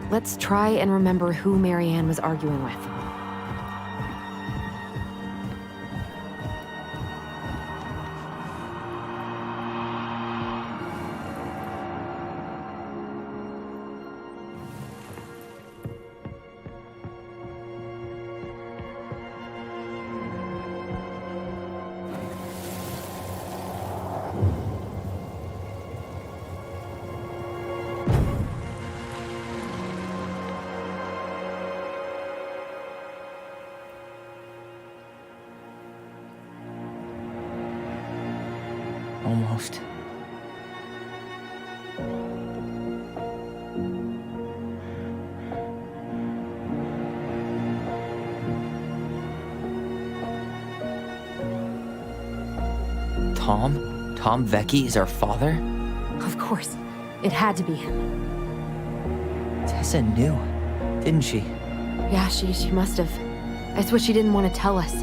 Let's try and remember who Marianne was arguing with. Almost. Tom? Tom Vecchi is our father? Of course. It had to be him. Tessa knew, didn't she? Yeah, she must have. That's what she didn't want to tell us.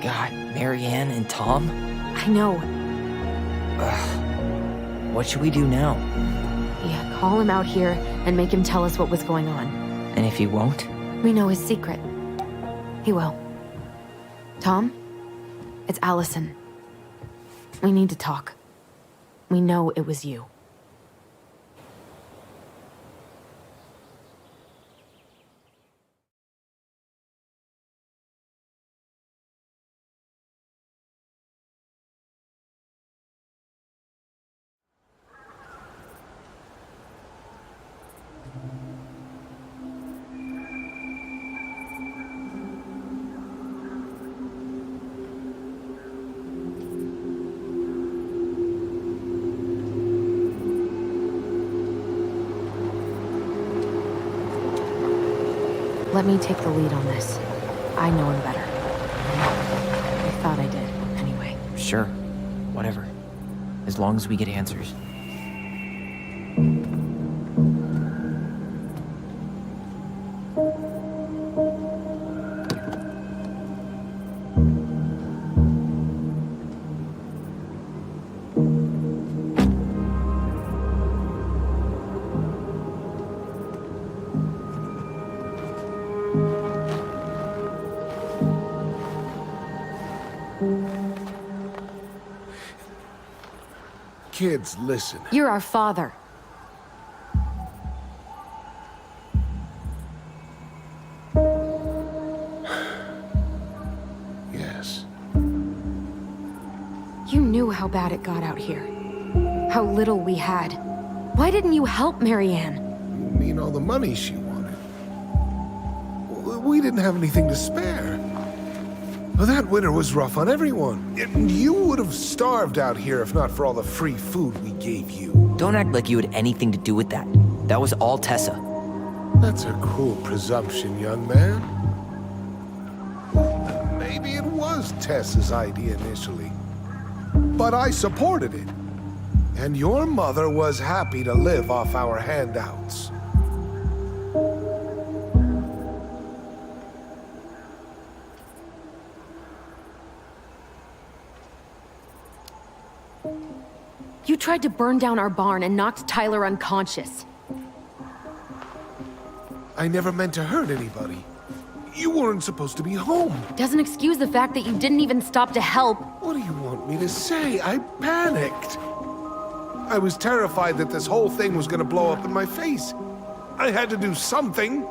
God, Marianne and Tom? I know. What should we do now? Yeah, call him out here and make him tell us what was going on. And if he won't? We know his secret. He will. Tom? It's Allison. We need to talk. We know it was you. Let me take the lead on this. I know him better. I thought I did, anyway. Sure. Whatever. As long as we get answers. Kids, listen. You're our father. Yes. You knew how bad it got out here. How little we had. Why didn't you help Marianne? You mean all the money she wanted? We didn't have anything to spare. Well, that winter was rough on everyone. You would have starved out here if not for all the free food we gave you. Don't act like you had anything to do with that. That was all Tessa. That's a cruel presumption, young man. Maybe it was Tess's idea initially. But I supported it. And your mother was happy to live off our handouts. You tried to burn down our barn and knocked Tyler unconscious. I never meant to hurt anybody. You weren't supposed to be home. Doesn't excuse the fact that you didn't even stop to help. What do you want me to say? I panicked. I was terrified that this whole thing was gonna blow up in my face. I had to do something.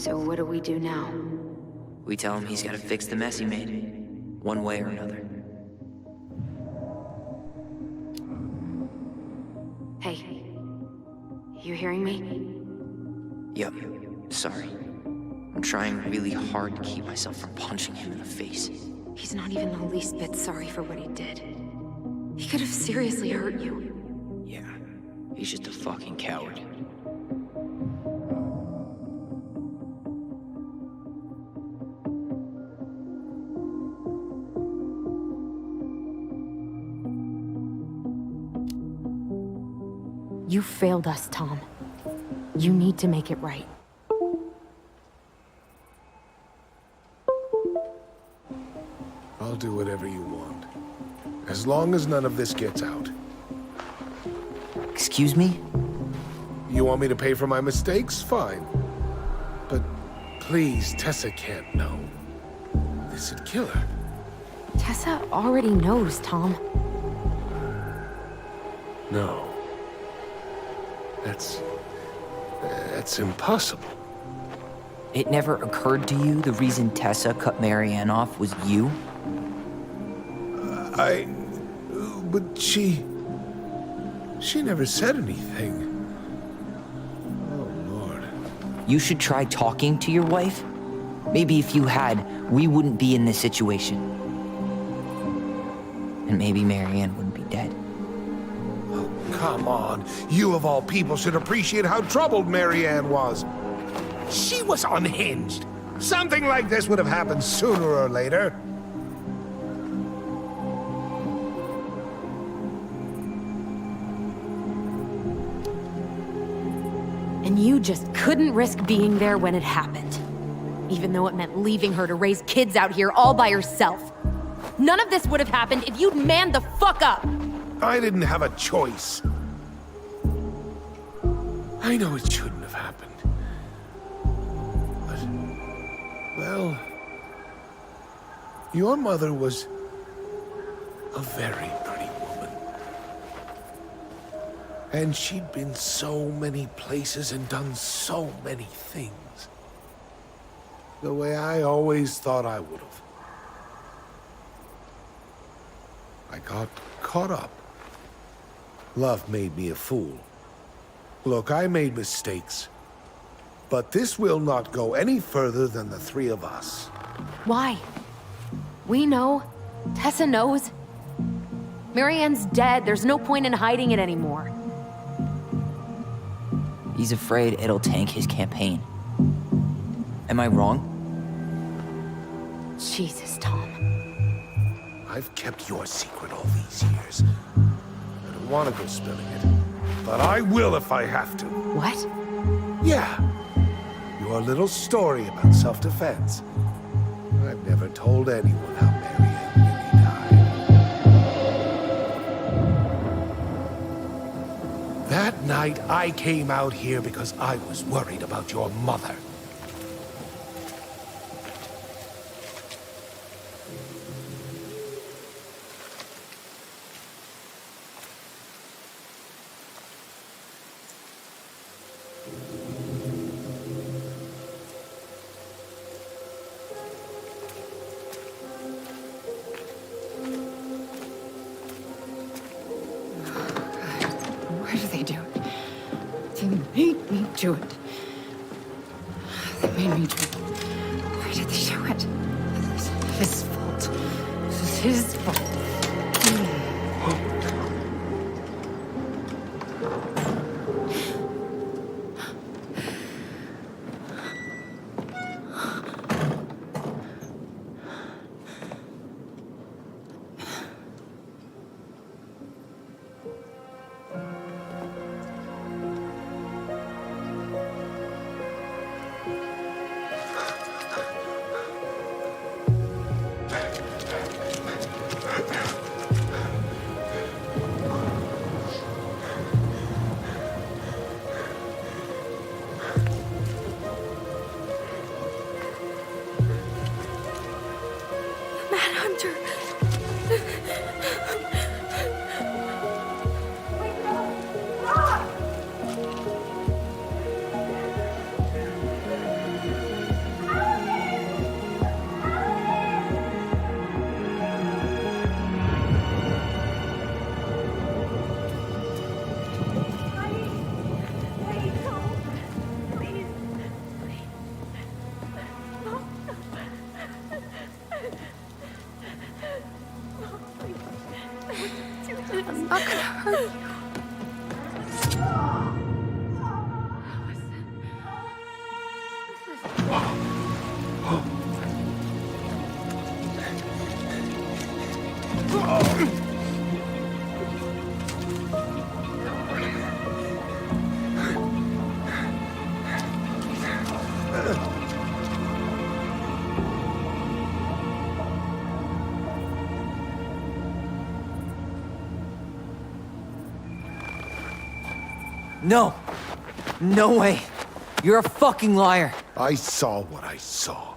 So what do we do now? We tell him he's gotta fix the mess he made, one way or another. Hey, you hearing me? Yup, sorry. I'm trying really hard to keep myself from punching him in the face. He's not even the least bit sorry for what he did. He could have seriously hurt you. Yeah, he's just a fucking coward. You failed us, Tom. You need to make it right. I'll do whatever you want. As long as none of this gets out. Excuse me? You want me to pay for my mistakes? Fine. But please, Tessa can't know. This'd kill her. Tessa already knows, Tom. No. That's impossible. It never occurred to you the reason Tessa cut Marianne off was you? But she never said anything. Oh, Lord. You should try talking to your wife. Maybe if you had, we wouldn't be in this situation. And maybe Marianne wouldn't be dead. Oh, come on. You of all people should appreciate how troubled Marianne was. She was unhinged. Something like this would have happened sooner or later. And you just couldn't risk being there when it happened. Even though it meant leaving her to raise kids out here all by herself. None of this would have happened if you'd manned the fuck up! I didn't have a choice. I know it shouldn't have happened. But, well, your mother was a very pretty woman. And she'd been so many places and done so many things. The way I always thought I would have. I got caught up. Love made me a fool. Look, I made mistakes. But this will not go any further than the three of us. Why? We know. Tessa knows. Marianne's dead. There's no point in hiding it anymore. He's afraid it'll tank his campaign. Am I wrong? Jesus, Tom. I've kept your secret all these years. I don't want to go spilling it. But I will if I have to. What? Yeah. Your little story about self-defense. I've never told anyone how Marianne really died. That night, I came out here because I was worried about your mother. Why do they do it? They made me do it. They made me do it. Why did they do it? This is his fault. This is his fault. Hunter. not gonna hurt you. No. No way. You're a fucking liar. I saw what I saw.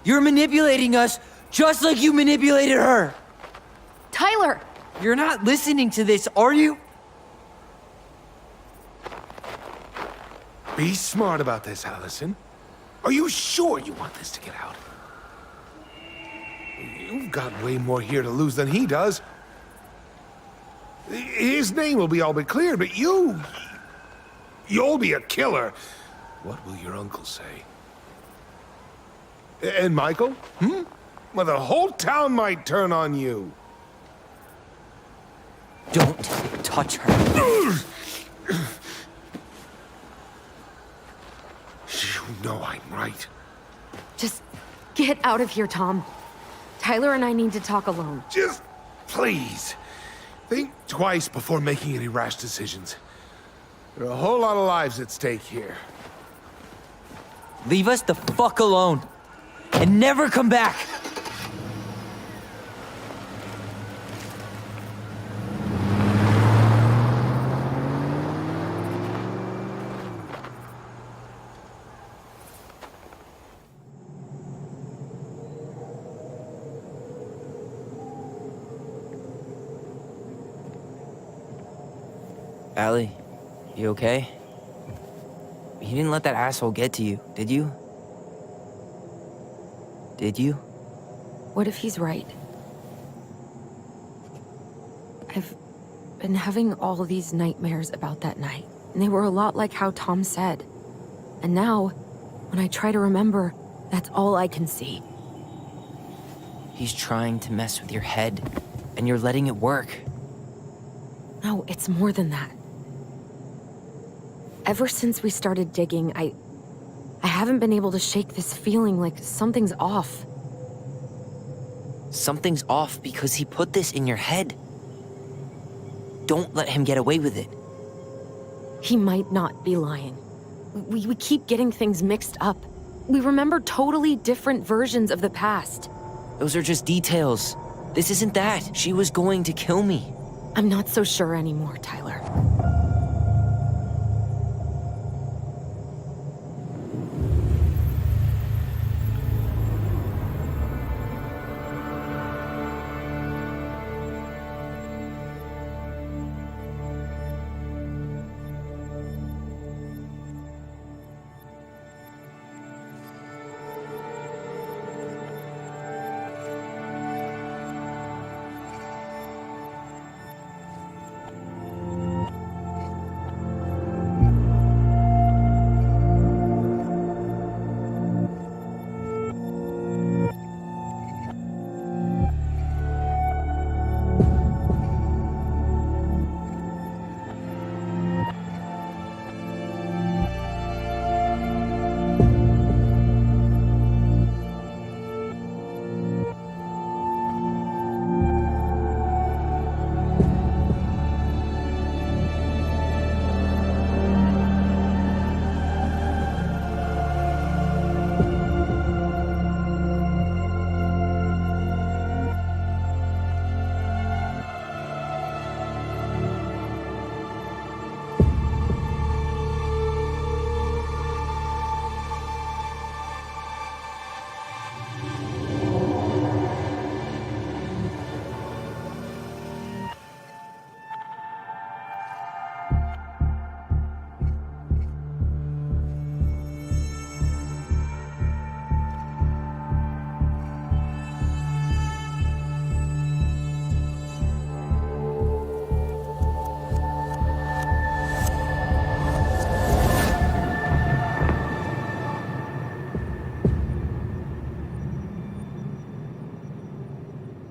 You're manipulating us just like you manipulated her. Tyler! You're not listening to this, are you? Be smart about this, Allison. Are you sure you want this to get out? You've got way more here to lose than he does. His name will be all but clear, but you'll be a killer. What will your uncle say? And Michael? Well, the whole town might turn on you. Don't touch her. You know I'm right. Just get out of here, Tom. Tyler and I need to talk alone. Just please, think twice before making any rash decisions. There are a whole lot of lives at stake here. Leave us the fuck alone. And never come back. Allie, you okay? You didn't let that asshole get to you, did you? Did you? What if he's right? I've been having all these nightmares about that night, and they were a lot like how Tom said. And now, when I try to remember, that's all I can see. He's trying to mess with your head, and you're letting it work. No, it's more than that. Ever since we started digging, I haven't been able to shake this feeling like something's off. Something's off because he put this in your head. Don't let him get away with it. He might not be lying. We keep getting things mixed up. We remember totally different versions of the past. Those are just details. This isn't that. She was going to kill me. I'm not so sure anymore, Tyler.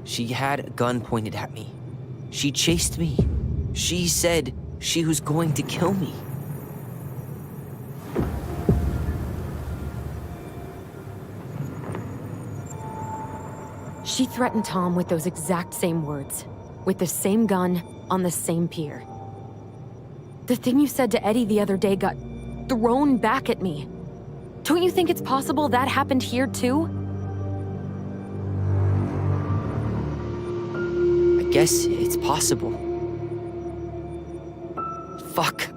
She had a gun pointed at me. She chased me. She said she was going to kill me. She threatened Tom with those exact same words, with the same gun, on the same pier. The thing you said to Eddie the other day got thrown back at me. Don't you think it's possible that happened here too? I guess it's possible. Fuck.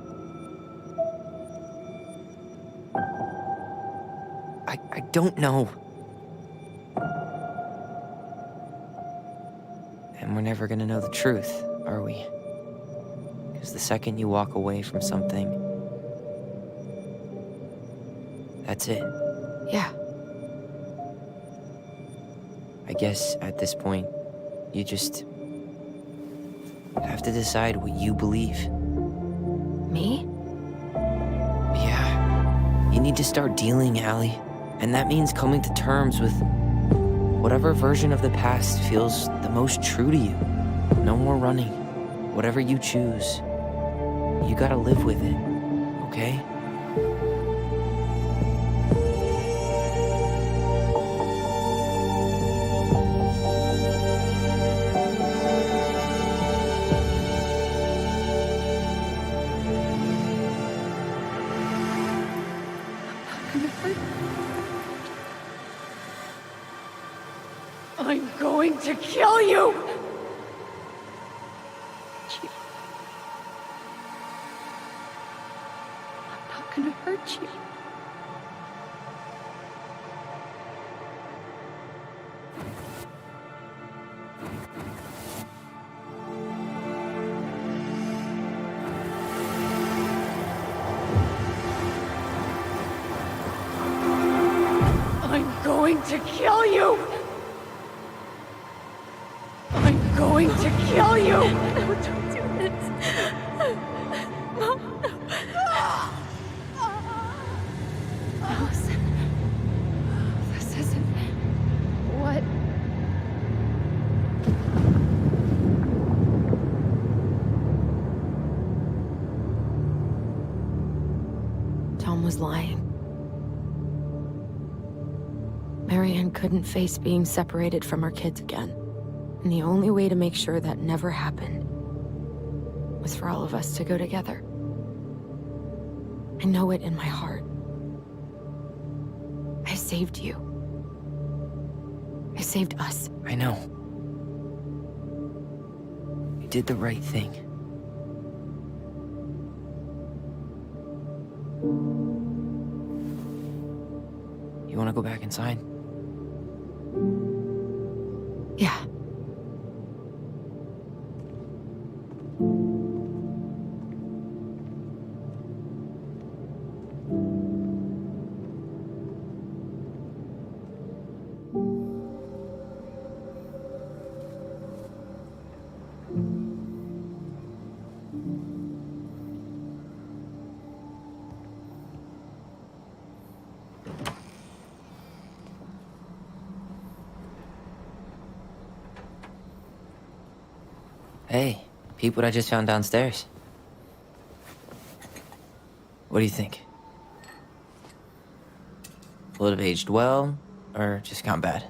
I don't know. And we're never gonna know the truth, are we? Because the second you walk away from something, that's it. Yeah. I guess at this point, you just have to decide what you believe. Me? Yeah. You need to start dealing, Allie. And that means coming to terms with whatever version of the past feels the most true to you. No more running. Whatever you choose, you gotta live with it, okay? I'm going to kill you! Chief. I'm not gonna hurt you. I'm going to kill you! I'm going to kill you! No, don't do this. Mom, no. Allison, this isn't what... Tom was lying. Marianne couldn't face being separated from her kids again. And the only way to make sure that never happened was for all of us to go together. I know it in my heart. I saved you. I saved us. I know. You did the right thing. You wanna go back inside? Yeah. Hey, peep what I just found downstairs. What do you think? Will it have aged well, or just gone bad?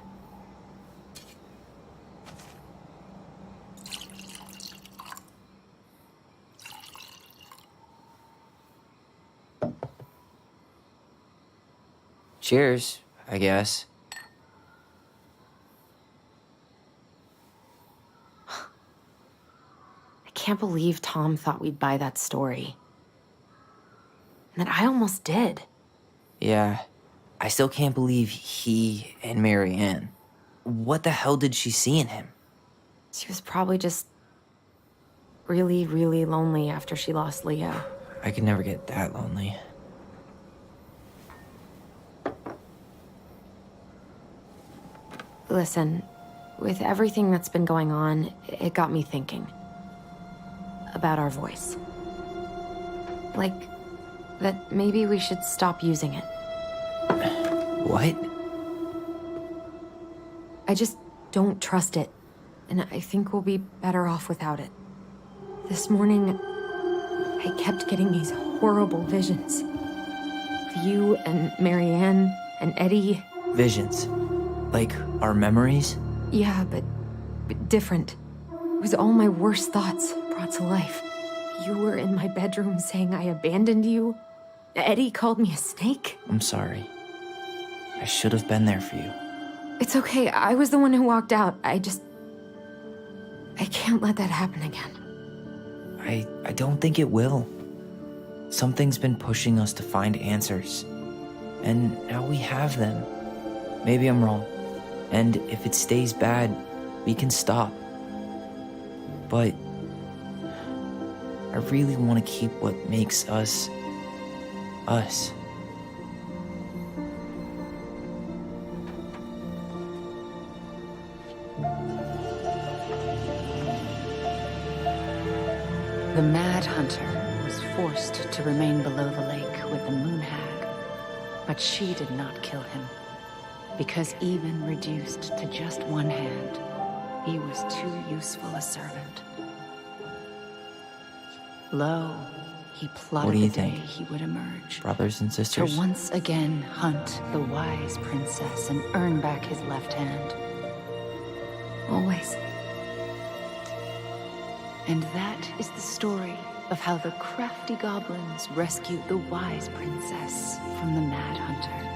Cheers, I guess. I can't believe Tom thought we'd buy that story. And that I almost did. Yeah, I still can't believe he and Marianne. What the hell did she see in him? She was probably just really, really lonely after she lost Leo. I could never get that lonely. Listen, with everything that's been going on, it got me thinking about our voice. Like, that maybe we should stop using it. What? I just don't trust it. and I think we'll be better off without it. This morning, I kept getting these horrible visions. Of you and Marianne and Eddie. Visions. Like our memories? Yeah, but different. It was all my worst thoughts brought to life. You were in my bedroom saying I abandoned you. Eddie called me a snake. I'm sorry. I should have been there for you. It's okay, I was the one who walked out. I can't let that happen again. I don't think it will. Something's been pushing us to find answers. And now we have them. Maybe I'm wrong. And if it stays bad, we can stop. But I really want to keep what makes us, us. The Mad Hunter was forced to remain below the lake with the Moon Hag, but she did not kill him, because even reduced to just one hand, he was too useful a servant. Lo, he plotted the day he would emerge. Brothers and sisters? To once again hunt the wise princess and earn back his left hand. Always. And that is the story of how the crafty goblins rescued the wise princess from the Mad Hunter.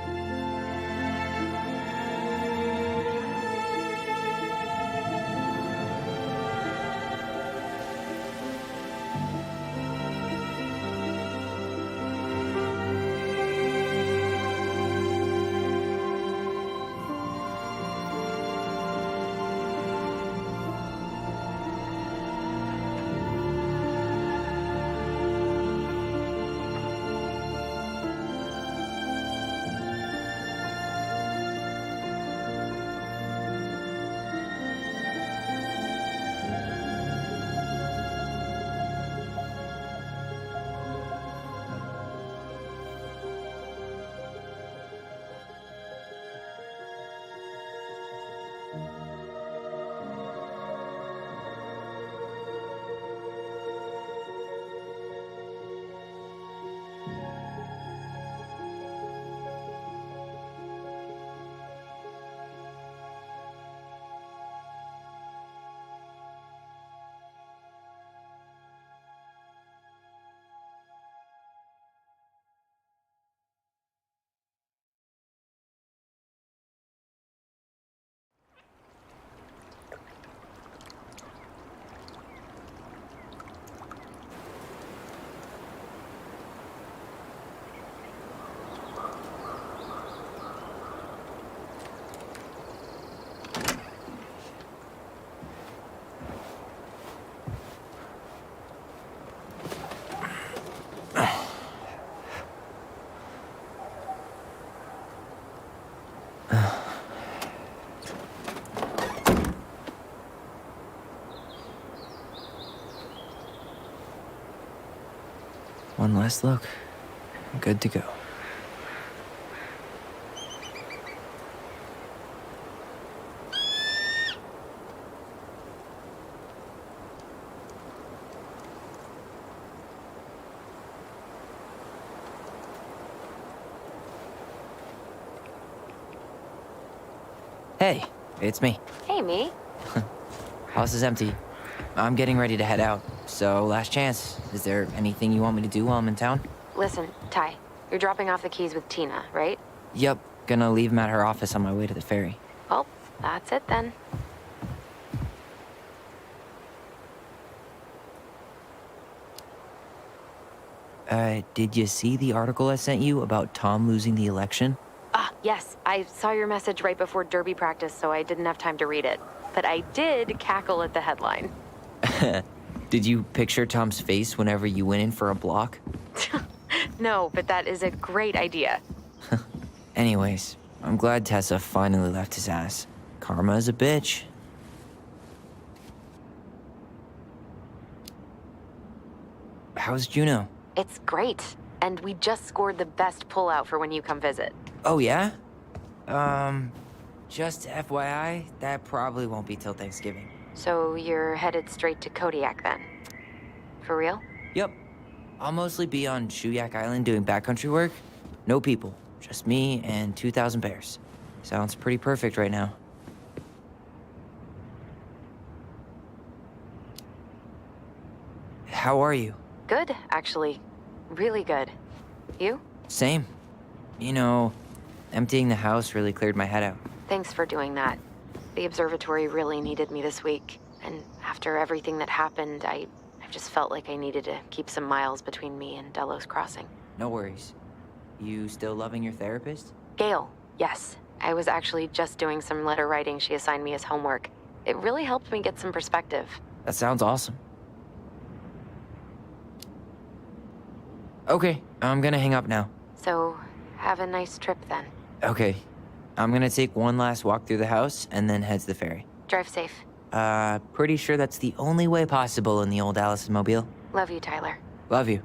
One last look. Good to go. Hey, it's me. Hey, me. House is empty. I'm getting ready to head out, so last chance. Is there anything you want me to do while I'm in town? Listen, Ty, you're dropping off the keys with Tina, right? Yep, gonna leave them at her office on my way to the ferry. Well, that's it then. Did you see the article I sent you about Tom losing the election? Ah, yes, I saw your message right before derby practice, so I didn't have time to read it. But I did cackle at the headline. Did you picture Tom's face whenever you went in for a block? No, but that is a great idea. Anyways, I'm glad Tessa finally left his ass. Karma is a bitch. How's Juno? It's great. And we just scored the best pullout for when you come visit. Oh, yeah? Just FYI, that probably won't be till Thanksgiving. So you're headed straight to Kodiak then? For real? Yep. I'll mostly be on Shuyak Island doing backcountry work. No people, just me and 2,000 bears. Sounds pretty perfect right now. How are you? Good, actually. Really good. You? Same. You know, emptying the house really cleared my head out. Thanks for doing that. The observatory really needed me this week. And after everything that happened, I just felt like I needed to keep some miles between me and Delos Crossing. No worries. You still loving your therapist? Gail, yes. I was actually just doing some letter writing she assigned me as homework. It really helped me get some perspective. That sounds awesome. Okay, I'm gonna hang up now. So, have a nice trip then. Okay, I'm gonna take one last walk through the house and then head to the ferry. Drive safe. Pretty sure that's the only way possible in the old Allison Mobile. Love you, Tyler. Love you.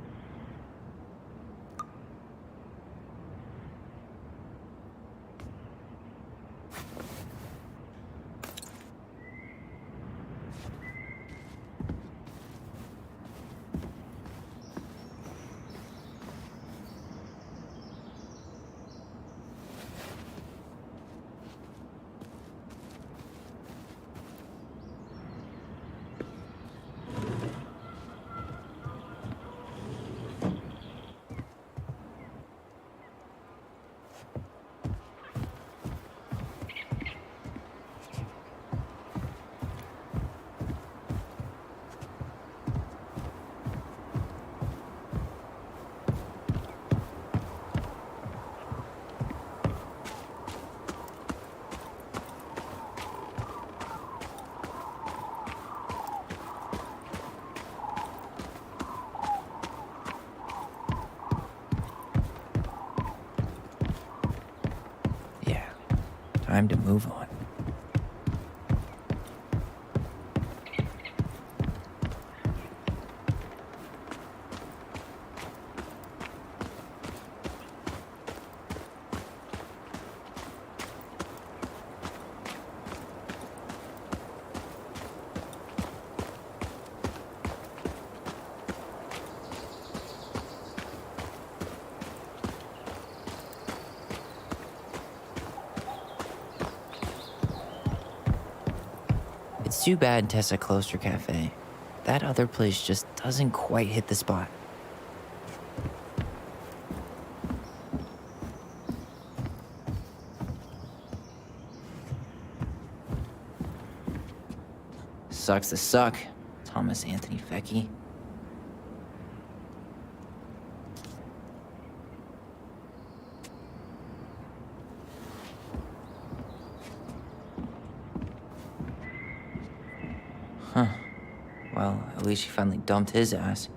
Yeah, time to move on. It's too bad Tessa closed her cafe. That other place just doesn't quite hit the spot. Sucks to suck, Thomas Anthony Fecky. Huh. Well, at least she finally dumped his ass.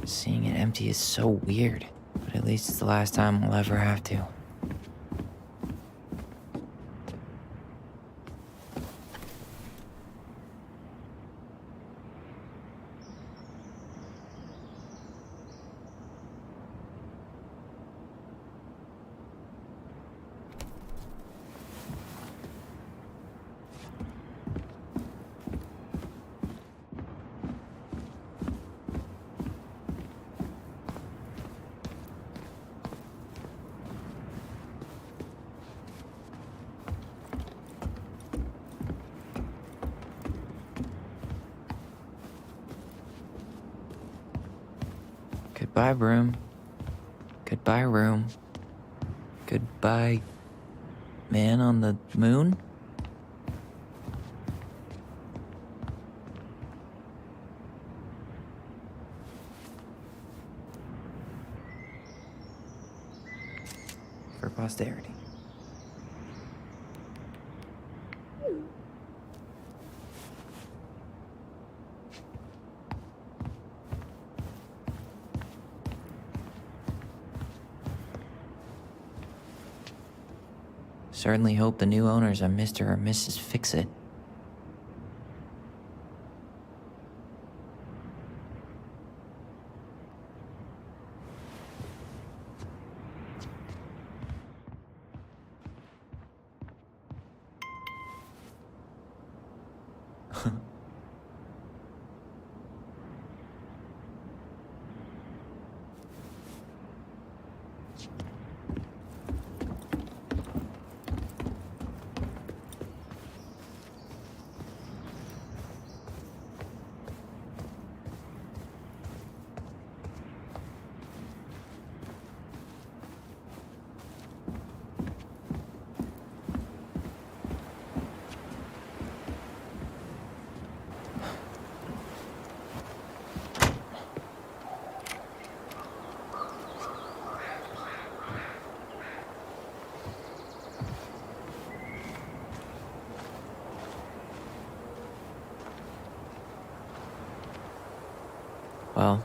Seeing it empty is so weird, but at least it's the last time we'll ever have to. Goodbye, room. Goodbye, room. Goodbye, man on the moon? For posterity. Certainly hope the new owners are Mr. or Mrs. Fix-It. Well,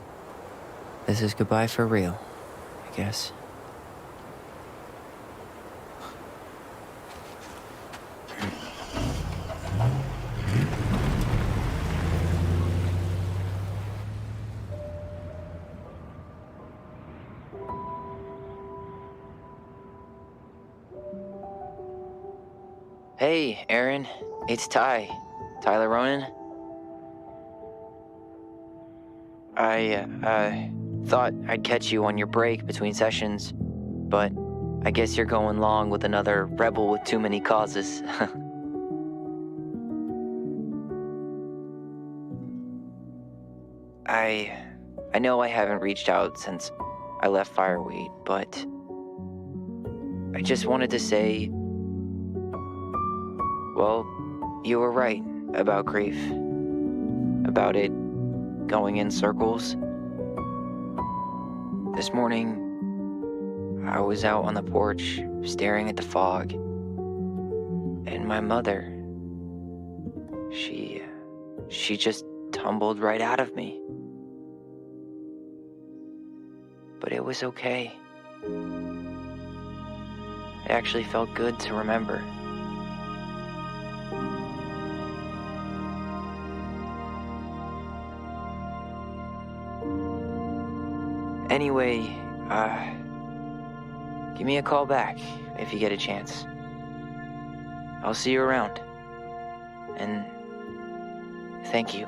this is goodbye for real, I guess. Hey, Aaron. It's Tyler Ronan. I thought I'd catch you on your break between sessions, but I guess you're going long with another rebel with too many causes. I know I haven't reached out since I left Fireweight, but I just wanted to say, well, you were right about grief, about it going in circles. This morning, I was out on the porch staring at the fog, and my mother, she just tumbled right out of me. But it was okay. It actually felt good to remember. Anyway, give me a call back if you get a chance. I'll see you around. And thank you.